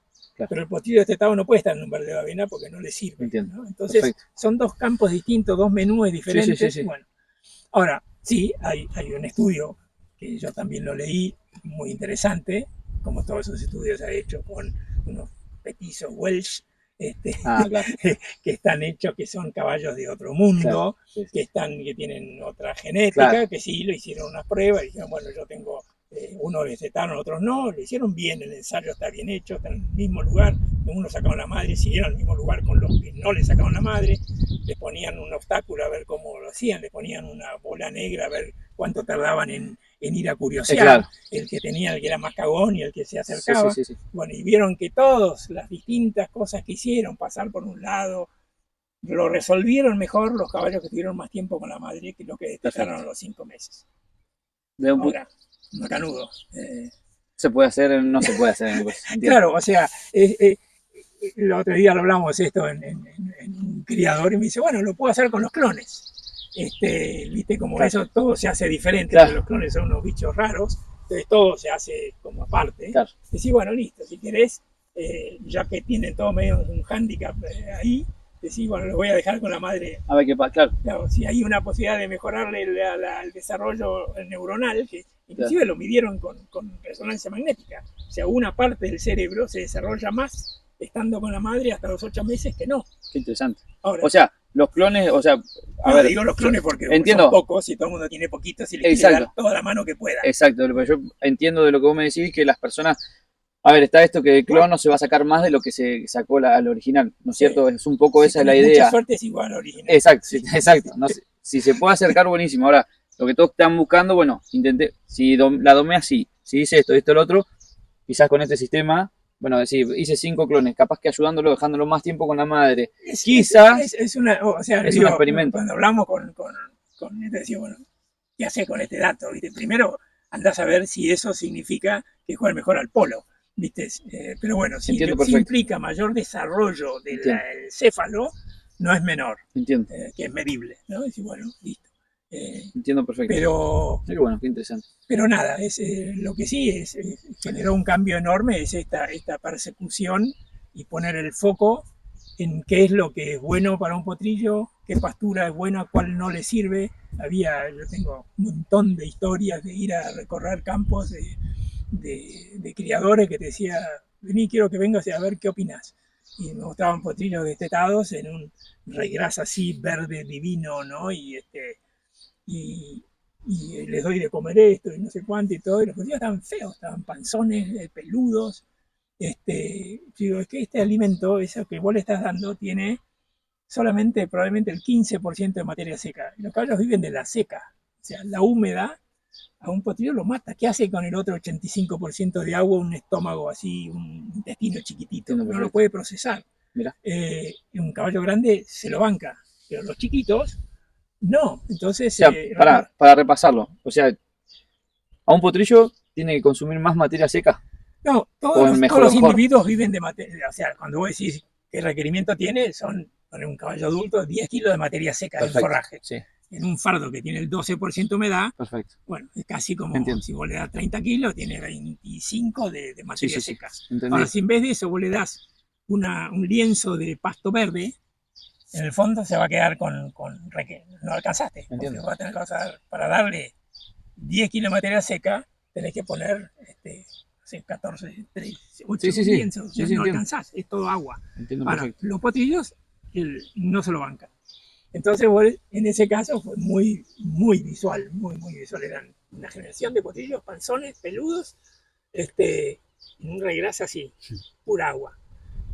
B: pero el potrillo destetado no puede estar en un verdeo de avena porque no le sirve, ¿no? Entonces, son dos campos distintos, dos menúes diferentes. Bueno, ahora, sí, hay un estudio que yo también lo leí, muy interesante, como todos esos estudios se ha hecho con unos petizos Welsh, que están hechos, que son caballos de otro mundo, que tienen otra genética, que sí, lo hicieron unas pruebas y dijeron, bueno, yo tengo, unos destetaron, otros no, lo hicieron bien, el ensayo está bien hecho, está en el mismo lugar, unos sacaban la madre, siguieron al mismo lugar con los que no le sacaban la madre, le ponían un obstáculo a ver cómo lo hacían, le ponían una bola negra a ver cuánto tardaban en ir a curiosear, el que era más cagón y el que se acercaba. Bueno, y vieron que todas las distintas cosas que hicieron, pasar por un lado, lo resolvieron mejor los caballos que tuvieron más tiempo con la madre que los que destetaron a los 5 meses. Ahora, macanudo.
A: ¿Se puede hacer? No se puede hacer.
B: Claro, o sea, el otro día lo hablamos esto en un criador y me dice, bueno, lo puedo hacer con los clones. Viste, como eso todo se hace diferente, porque los clones son unos bichos raros, entonces todo se hace como aparte. Decís, bueno, listo, si querés, ya que tienen todo medio un hándicap ahí, decís, bueno, lo voy a dejar con la madre.
A: A ver qué pasa,
B: claro. Si hay una posibilidad de mejorarle el desarrollo neuronal, que inclusive lo midieron con resonancia magnética. O sea, una parte del cerebro se desarrolla más estando con la madre hasta los 8 meses que no.
A: Qué interesante. Ahora, o sea, los clones, o sea, a ver,
B: digo los clones porque
A: entiendo,
B: son pocos y todo el mundo tiene poquitos y le quiere dar toda la mano que pueda.
A: Exacto, pero yo entiendo de lo que vos me decís, que las personas, a ver, está esto que el clon no se va a sacar más de lo que se sacó al original, ¿no es cierto? Es un poco esa la idea.
B: Mucha suerte es igual al original.
A: Exacto, exacto. No sé, si se puede acercar, buenísimo. Ahora, lo que todos están buscando, bueno, intenté, si la domé así, si hice esto, lo otro, quizás con este sistema, bueno, decir, hice 5 clones, capaz que ayudándolo, dejándolo más tiempo con la madre. Quizás
B: es un experimento. Cuando hablamos con decía, bueno, ¿qué hace con este dato? ¿Viste? Primero andás a ver si eso significa que juega mejor al polo, ¿viste? Pero bueno, si implica mayor desarrollo del céfalo, no es menor, que es medible, ¿no? Decir, bueno, listo.
A: Entiendo perfecto.
B: Pero
A: bueno, qué interesante.
B: Pero nada, lo que sí generó un cambio enorme es esta persecución y poner el foco en qué es lo que es bueno para un potrillo, qué pastura es buena, cuál no le sirve. Yo tengo un montón de historias de ir a recorrer campos de criadores que te decía, vení, quiero que vengas a ver qué opinas. Y me mostraban potrillos destetados en un regras así verde divino, ¿no? Y les doy de comer esto y no sé cuánto y todo, y los potrillos estaban feos, estaban panzones, peludos. Digo, es que este alimento, eso que vos le estás dando, tiene solamente probablemente el 15% de materia seca. Los caballos viven de la seca, o sea, la húmeda a un potrillo lo mata. ¿Qué hace con el otro 85% de agua, un estómago así, un intestino chiquitito? No lo puede procesar. Un caballo grande se lo banca, pero los chiquitos no. Entonces,
A: o sea, para repasarlo, o sea, a un potrillo tiene que consumir más materia seca.
B: No, todos los individuos viven de materia. O sea, cuando vos decís qué requerimiento tiene, son para un caballo adulto 10 kilos de materia seca en forraje.
A: Sí.
B: En un fardo que tiene el 12% de humedad, bueno, es casi como si vos le das 30 kilos, tiene 25 de materia seca. Ahora, si en vez de eso vos le das un lienzo de pasto verde, en el fondo se va a quedar no alcanzaste. Vas a tener para darle 10 kilos de materia seca, tenés que poner 14, 3, 8 lienzos, no alcanzás, es todo agua. Ahora, los potrillos no se lo bancan. Entonces, en ese caso fue muy, muy visual, muy, muy visual. Eran una generación de potrillos, panzones, peludos, en un regras así, pura agua.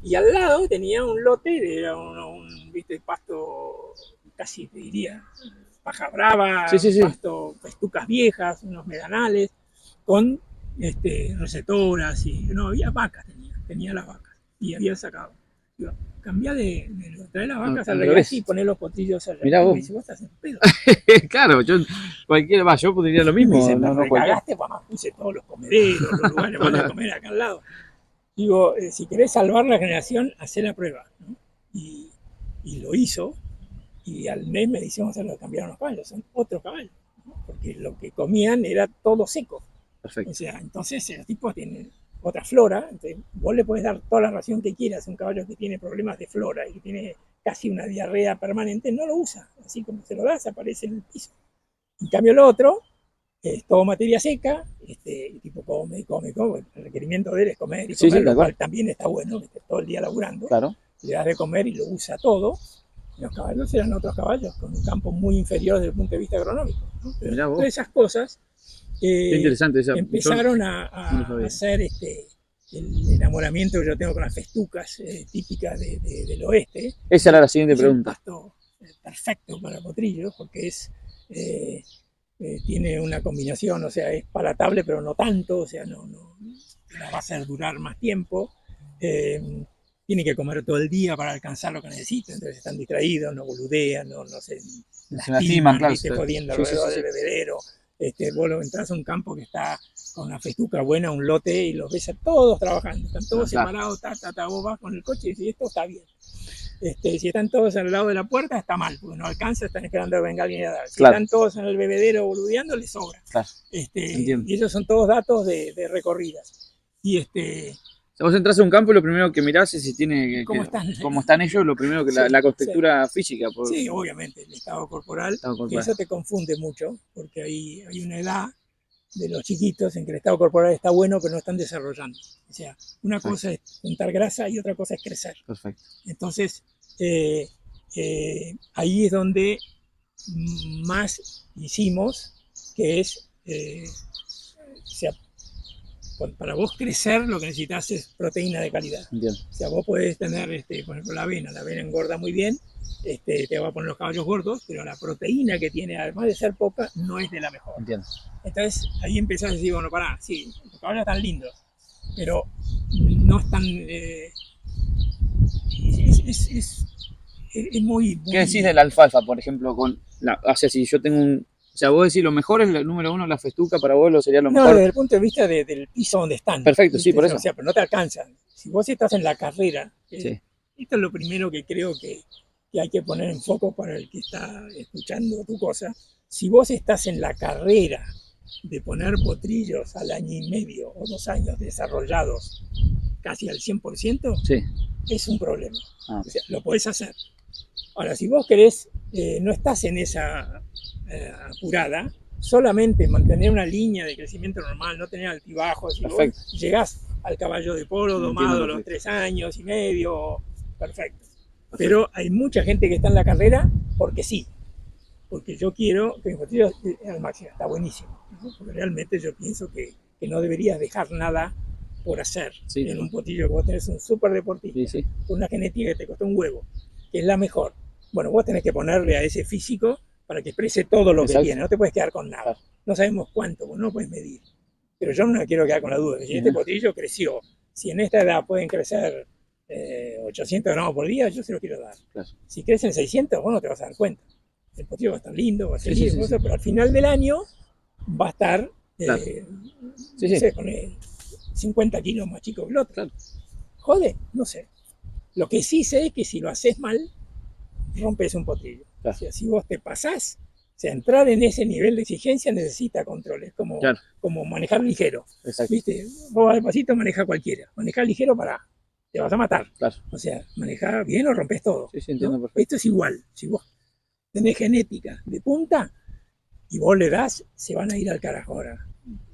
B: Y al lado tenía un lote, era un pasto, casi te diría, paja brava, pasto, pestucas viejas, unos medanales, con recedoras, y no había vacas, tenía las vacas, y había sacado. Digo, cambiá traer las vacas al revés y poner los potrillos allá.
A: Mirá vos.
B: Y dice, vos estás en pedo.
A: Claro, yo podría lo mismo.
B: Dice,
A: no
B: cagaste, mamá, puse todos los comederos, los lugares para comer acá al lado. Digo, si querés salvar la generación, hacé la prueba, ¿no? Y lo hizo, y al mes me dice, vamos a hacerlo, cambiaron los caballos, son otros caballos, ¿no? Porque lo que comían era todo seco.
A: Perfecto.
B: O sea, entonces los tipos tienen otra flora, entonces vos le podés dar toda la ración que quieras a un caballo que tiene problemas de flora y que tiene casi una diarrea permanente, no lo usa, así como se lo das, aparece en el piso. En cambio lo otro, es todo materia seca, el tipo come, el requerimiento de él es comer y comer, lo cual también está bueno, que esté todo el día laburando,
A: claro.
B: Le das de comer y lo usa todo. Los caballos eran otros caballos, con un campo muy inferior desde el punto de vista agronómico, ¿no? Pero todas esas cosas
A: interesante,
B: empezaron a hacer el enamoramiento que yo tengo con las festucas típicas del oeste.
A: Esa era la siguiente pregunta.
B: Un pasto perfecto para potrillos, porque tiene una combinación, o sea, es palatable, pero no tanto, o sea, no la va a hacer durar más tiempo. Tiene que comer todo el día para alcanzar lo que necesita, entonces están distraídos, no boludean, no se lastiman, claro, jodiendo alrededor del bebedero. Vos entras a un campo que está con una festuca buena, un lote, y los ves a todos trabajando, están todos separados, vos vas con el coche y dices, esto está bien. Si están todos al lado de la puerta, está mal, porque no alcanza, están esperando que venga alguien a dar. Si están todos en el bebedero boludeando, les sobra. Y esos son todos datos de recorridas. Y
A: vos entras a un campo y lo primero que mirás es si tiene cómo están ellos, lo primero que la contextura física.
B: Sí, obviamente, el estado corporal. Que eso te confunde mucho, porque hay una edad de los chiquitos en que el estado corporal está bueno, pero no están desarrollando. O sea, una cosa es juntar grasa y otra cosa es crecer.
A: Perfecto.
B: Entonces, ahí es donde más hicimos, que es, o sea, para vos crecer lo que necesitas es proteína de calidad.
A: Entiendo.
B: O sea, vos podés tener, por ejemplo, la avena engorda muy bien, te va a poner los caballos gordos, pero la proteína que tiene, además de ser poca, no es de la mejor.
A: Entiendo.
B: Entonces ahí empezás a decir, bueno, pará, sí, los caballos están lindos, pero no están... es muy...
A: ¿Qué decís de la alfalfa, por ejemplo? O sea, si yo tengo o sea, vos decís, lo mejor es el número uno, la festuca, para vos sería lo mejor.
B: No, desde el punto de vista del piso donde están.
A: Perfecto, ¿viste? Sí, por eso.
B: O sea, pero no te alcanzan. Si vos estás en la carrera, esto es lo primero que creo que hay que poner en foco para el que está escuchando tu cosa. Si vos estás en la carrera de poner potrillos al año y medio o 2 años desarrollados casi al 100%, es un problema. O sea, lo podés hacer. Ahora, si vos querés, no estás en esa apurada, solamente mantener una línea de crecimiento normal, no tener altibajos, y vos llegás al caballo de polo domado a los 3 años y medio, perfecto. Pero hay mucha gente que está en la carrera porque sí, porque yo quiero que mi potrillo al máximo, está buenísimo, ¿no? Porque realmente yo pienso que no deberías dejar nada por hacer en un potrillo, que vos tenés un súper deportista, con una genética que te costó un huevo, que es la mejor. Bueno, vos tenés que ponerle a ese físico para que exprese todo lo que tiene, no te puedes quedar con nada. No sabemos cuánto, vos no lo puedes medir. Pero yo no me quiero quedar con la duda. Si este potrillo creció, si en esta edad pueden crecer 800 gramos por día, yo se lo quiero dar. Si crecen 600, vos no te vas a dar cuenta. El potrillo va a estar lindo, va a seguir, pero al final del año va a estar, no sé, con 50 kilos más chico que el otro. Jode, no sé. Lo que sí sé es que si lo haces mal, rompes un potrillo. O sea, si vos te pasás, o sea, entrar en ese nivel de exigencia necesita control. Es como manejar ligero. ¿Viste? Vos al pasito maneja cualquiera. Manejar ligero, te vas a matar. O sea, manejar bien o rompes todo. ¿No? Esto es igual. Si vos tenés genética de punta y vos le das, se van a ir al carajo ahora.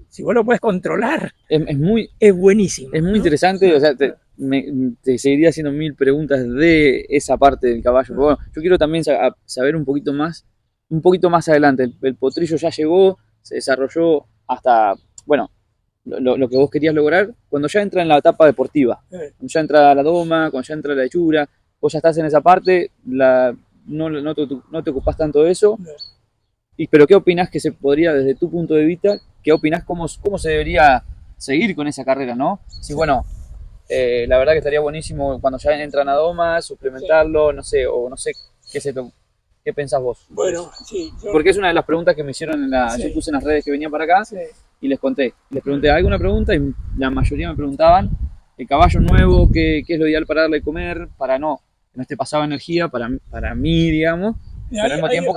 B: Si vos lo podés controlar, es buenísimo.
A: Es muy interesante, o sea, te seguiría haciendo 1000 preguntas de esa parte del caballo. Pero bueno, yo quiero también saber un poquito más adelante. El potrillo ya llegó, se desarrolló hasta, bueno, lo que vos querías lograr. Cuando ya entra en la etapa deportiva, cuando ya entra la doma, cuando ya entra la hechura, vos ya estás en esa parte, no te ocupás tanto de eso. Pero ¿qué opinás que se podría, desde tu punto de vista, qué opinás cómo se debería seguir con esa carrera, ¿no? Sí, bueno, la verdad que estaría buenísimo cuando ya entran a Doma, suplementarlo, no sé, o no sé qué pensás vos.
B: Bueno, sí.
A: Porque es una de las preguntas que me hicieron yo puse en las redes que venía para acá y les conté. Les pregunté alguna pregunta y la mayoría me preguntaban el caballo nuevo, qué es lo ideal para darle de comer, para que no esté pasado energía, para mí, digamos, pero al mismo tiempo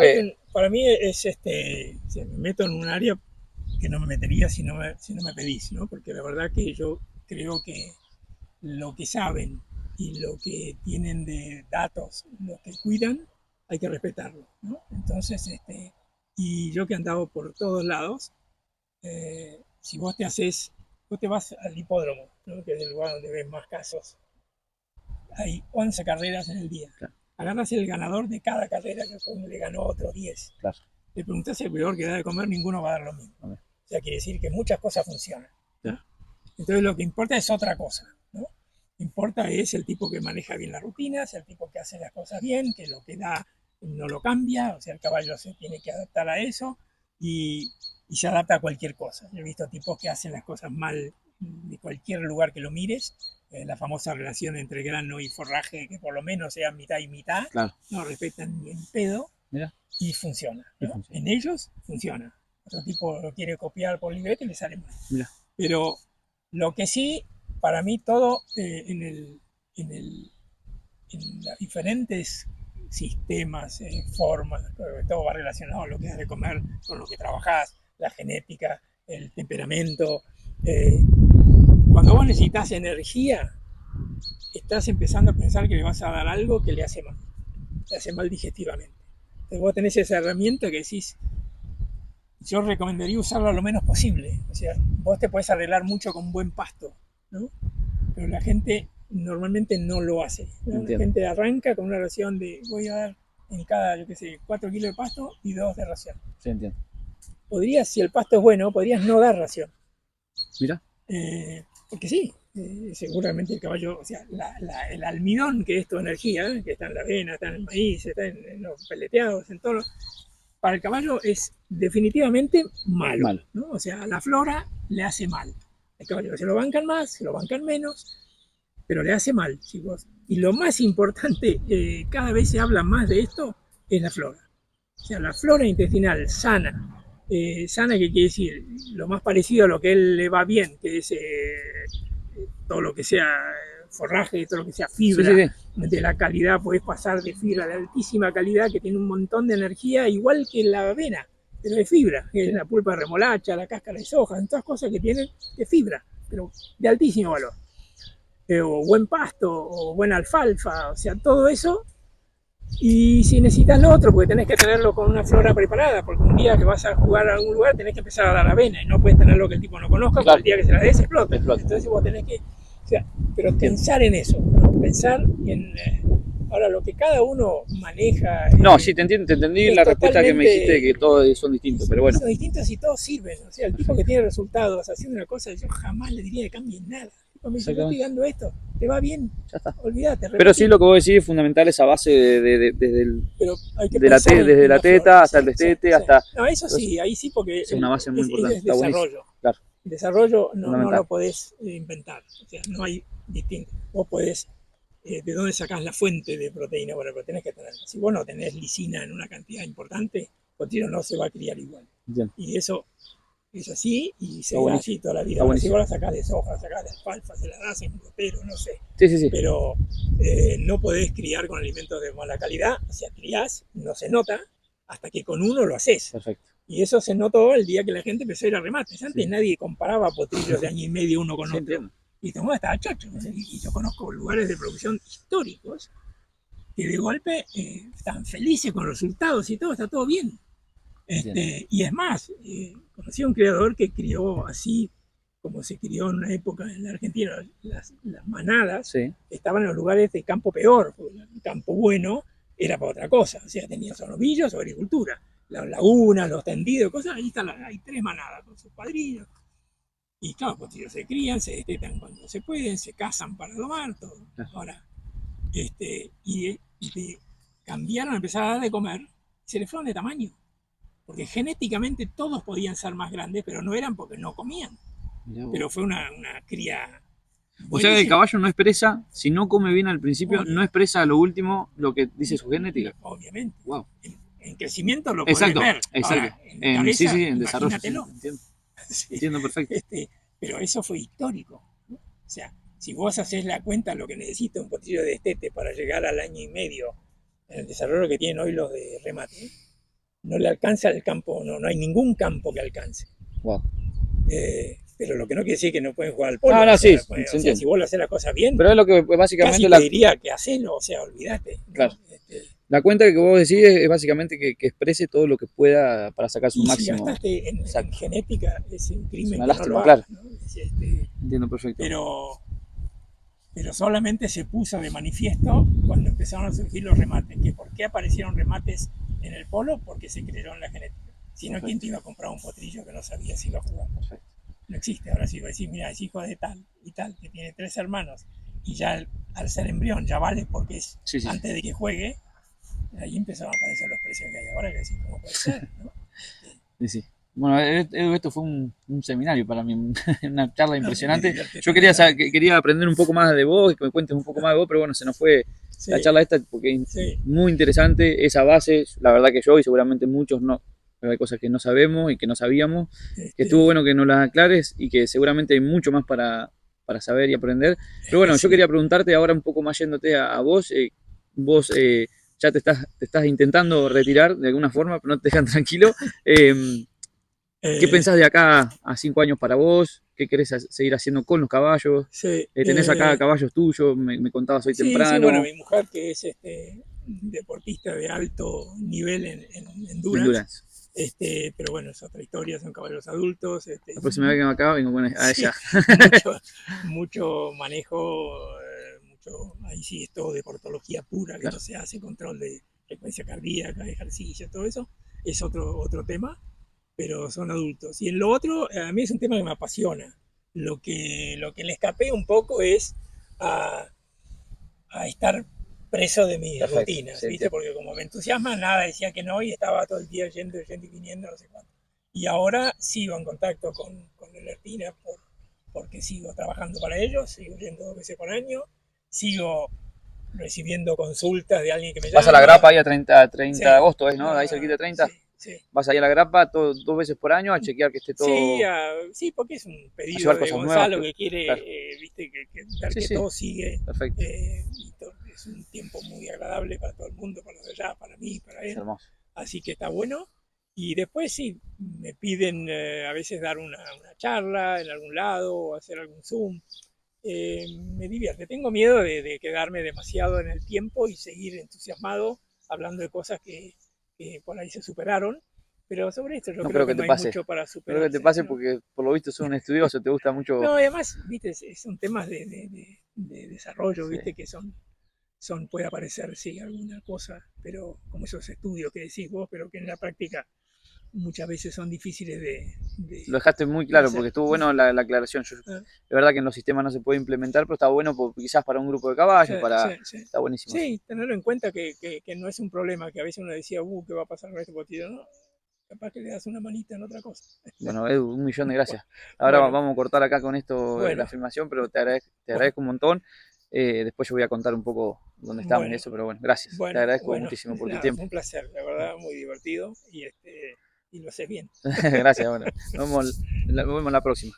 B: para mí es me meto en un área que no me metería si no me pedís, ¿no? Porque la verdad que yo creo que lo que saben y lo que tienen de datos, lo que cuidan, hay que respetarlo, ¿no? Entonces, y yo que he andado por todos lados, si vos vos te vas al hipódromo, ¿no? Que es el lugar donde ves más casos, hay 11 carreras en el día. Claro. Agarras el ganador de cada carrera que le ganó otros 10. Claro. Le preguntás al cuidador que da de comer, ninguno va a dar lo mismo. Okay. O sea, quiere decir que muchas cosas funcionan, ¿no? Entonces lo que importa es otra cosa, ¿no? Lo que importa es el tipo que maneja bien las rutinas, el tipo que hace las cosas bien, que lo que da no lo cambia, o sea, el caballo se tiene que adaptar a eso y se adapta a cualquier cosa. Yo he visto tipos que hacen las cosas mal de cualquier lugar que lo mires, la famosa relación entre grano y forraje, que por lo menos sea mitad y mitad, claro. No respetan ni en pedo. Mira. Y funciona, ¿no? Funciona. En ellos funciona. Otro tipo lo quiere copiar por librete y le sale mal. Mira. Pero lo que sí, para mí todo en los diferentes sistemas, formas, todo va relacionado a lo que has de comer, con lo que trabajás, la genética, el temperamento. Cuando vos necesitas energía, estás empezando a pensar que le vas a dar algo que le hace mal digestivamente. Entonces vos tenés esa herramienta que decís, yo recomendaría usarla lo menos posible. O sea, vos te podés arreglar mucho con buen pasto, ¿no? Pero la gente normalmente no lo hace, ¿no? La gente arranca con una ración de, voy a dar en cada, 4 kilos de pasto y 2 de ración.
A: Sí, entiendo.
B: Podrías, si el pasto es bueno, podrías no dar ración.
A: Mira.
B: Porque sí, seguramente el caballo, o sea, el almidón, que es tu energía, que está en la avena, está en el maíz, está en los peleteados, en todo, para el caballo es definitivamente malo. ¿No? O sea, la flora le hace mal. El caballo se lo bancan más, se lo bancan menos, pero le hace mal, chicos. Y lo más importante, cada vez se habla más de esto, es la flora. O sea, la flora intestinal sana. Sana, que quiere decir lo más parecido a lo que él le va bien, que es todo lo que sea forraje, todo lo que sea fibra, sí. De la calidad, podés pasar de fibra de altísima calidad que tiene un montón de energía, igual que la avena, pero de fibra, que es la pulpa de remolacha, la cáscara de soja, todas cosas que tienen de fibra, pero de altísimo valor. O buen pasto, o buena alfalfa, o sea, todo eso. Y si necesitas lo otro, porque tenés que tenerlo con una flora preparada, porque un día que vas a jugar a algún lugar tenés que empezar a dar avena y no puedes tenerlo que el tipo no conozca, claro. Porque el día que se la des explota. Entonces vos tenés que, o sea, pero pensar en eso, ¿no? Pensar en ahora lo que cada uno maneja.
A: No, sí, te entendí la respuesta que me dijiste, que todos son distintos, pero bueno.
B: Son distintos y todos sirven. O sea, el tipo que tiene resultados haciendo una cosa, yo jamás le diría que cambie nada. Me dice, yo estoy dando esto, te va bien, ya está. Olvídate.
A: Pero sí, lo que vos decís es fundamental, esa base desde la teta hasta el destete, hasta...
B: No, eso sí, ahí sí, porque
A: es una base muy importante.
B: Es desarrollo. Claro. El desarrollo no lo podés inventar, o sea, no hay distinto. Vos podés, ¿de dónde sacás la fuente de proteína? Bueno, pero tenés que tenerla. Si vos no tenés lisina en una cantidad importante, el tiro no se va a criar igual. Bien. Y eso es así y se da así toda la vida. Si vos la sacás de soja, la sacás de alfalfa, se la das en gotero, no sé. Sí. Pero no podés criar con alimentos de mala calidad. O sea, criás, no se nota, hasta que con uno lo haces. Perfecto. Y eso se notó el día que la gente empezó a ir a remates. Antes nadie comparaba potrillos de año y medio uno con otro. Y tomó estaba chocho. Y yo conozco lugares de producción históricos que de golpe están felices con los resultados y todo, está todo bien. Y es más, conocí a un criador que crió así como se crió en una época en la Argentina. Las manadas estaban en los lugares de campo peor, porque el campo bueno era para otra cosa. O sea, tenía sonovillos o agricultura. Las lagunas, los tendidos, cosas. Ahí hay 3 manadas con sus padrinos. Y claro, pues ellos se crían, se destetan cuando se pueden, se casan para domar, todo. Ahora, y cambiaron, empezaron a dar de comer, se les fueron de tamaño. Porque genéticamente todos podían ser más grandes, pero no eran porque no comían. pero fue una cría.
A: O sea que el caballo no expresa, si no come bien al principio, no expresa a lo último lo que dice su genética.
B: Obviamente.
A: Wow.
B: En crecimiento lo podés ver.
A: Exacto.
B: Ahora, en cabeza,
A: sí, en desarrollo. Sí, entiendo.
B: Sí.
A: Entiendo perfecto.
B: Pero eso fue histórico, ¿no? O sea, si vos haces la cuenta lo que necesita un potrillo de destete para llegar al año y medio en el desarrollo que tienen hoy los de remate, no le alcanza el campo, no hay ningún campo que alcance.
A: Wow.
B: Pero lo que no quiere decir que no pueden jugar al polo.
A: No, sí,
B: o sea, si vos lo haces las cosas bien.
A: Pero es lo que básicamente.
B: Casi te diría que hacelo, o sea, olvídate.
A: Claro. La cuenta que vos decís es básicamente que exprese todo lo que pueda para sacar su máximo.
B: Si gastaste en genética, es un crimen.
A: Es una lástima,
B: que no lo
A: claro.
B: ¿no?
A: Entiendo perfecto.
B: Pero solamente se puso de manifiesto cuando empezaron a surgir los remates. Que ¿por qué aparecieron remates en el polo? Porque se creyó en la genética. Si no, ¿quién te iba a comprar un potrillo que no sabía si iba a jugar? Perfecto. No existe. Ahora sí va a decir, mira, es hijo de tal y tal, que tiene 3 hermanos, y ya al ser embrión ya vale porque es antes de que juegue. Ahí empezaron a aparecer los precios que hay ahora, que decir, ¿cómo puede ser? ¿No?
A: Sí. Bueno, esto fue un seminario para mí, una charla impresionante. Yo quería aprender un poco más de vos, que me cuentes un poco más de vos, pero bueno, se nos fue la charla esta porque es muy interesante esa base. La verdad que yo y seguramente muchos no, pero hay cosas que no sabemos y que no sabíamos, que estuvo bueno que nos las aclares y que seguramente hay mucho más para saber y aprender. Pero bueno, yo quería preguntarte ahora un poco más yéndote a vos. Vos ya te estás intentando retirar de alguna forma, pero no te dejan tranquilo. ¿Qué pensás de acá a 5 años para vos? ¿Qué querés seguir haciendo con los caballos? Tenés acá caballos tuyos, me contabas hoy temprano.
B: Sí, bueno, mi mujer que es deportista de alto nivel en endurance. Pero bueno, es otra historia, son caballos adultos.
A: La próxima vez que vengo acá, vengo con ella.
B: mucho manejo, ahí sí es todo de portología pura, que no se hace control de frecuencia cardíaca, ejercicio, todo eso. Es otro tema, pero son adultos. Y en lo otro, a mí es un tema que me apasiona. Lo que le escapé un poco es a estar preso de mis rutinas, ¿viste? Porque como me entusiasma, nada, decía que no y estaba todo el día yendo y viniendo, no sé cuánto. Y ahora sigo en contacto con el Ertina porque sigo trabajando para ellos, sigo yendo 2 veces por año, sigo recibiendo consultas de alguien que me llama.
A: Vas a la grapa ahí a 30 de agosto, ¿no? Ahí cerquita de 30.
B: Sí.
A: Vas ahí a la grapa 2 veces por año a chequear que esté todo.
B: Sí, porque es un pedido de Gonzalo que quiere,
A: claro.
B: Viste, ver que todo sigue.
A: Perfecto.
B: Es un tiempo muy agradable para todo el mundo, para los de allá, para mí, para él. Así que está bueno. Y después sí, me piden a veces dar una charla en algún lado o hacer algún Zoom. Me divierte. Tengo miedo de quedarme demasiado en el tiempo y seguir entusiasmado hablando de cosas que por ahí se superaron. Pero sobre esto yo creo que no hay mucho para superar.
A: No creo que te pase porque por lo visto sos un estudioso, te gusta mucho.
B: No, además, viste, son temas de desarrollo, viste, que puede aparecer, sí, alguna cosa, pero como esos estudios que decís vos, pero que en la práctica muchas veces son difíciles de
A: lo dejaste muy claro porque estuvo bueno la aclaración. Es verdad que en los sistemas no se puede implementar, pero está bueno quizás para un grupo de caballos, está buenísimo.
B: Sí, tenerlo en cuenta que no es un problema, que a veces uno decía, ¿qué va a pasar con este potrillo? No, capaz que le das una manita en otra cosa.
A: Bueno, Edu, 1.000.000 de gracias. Ahora vamos a cortar acá con esto la filmación, pero te agradezco un montón. Después yo voy a contar un poco dónde estamos y eso, pero bueno, gracias. Te agradezco muchísimo por tu tiempo.
B: Fue un placer, la verdad, muy divertido y lo haces bien.
A: Gracias, bueno. Nos vemos la próxima.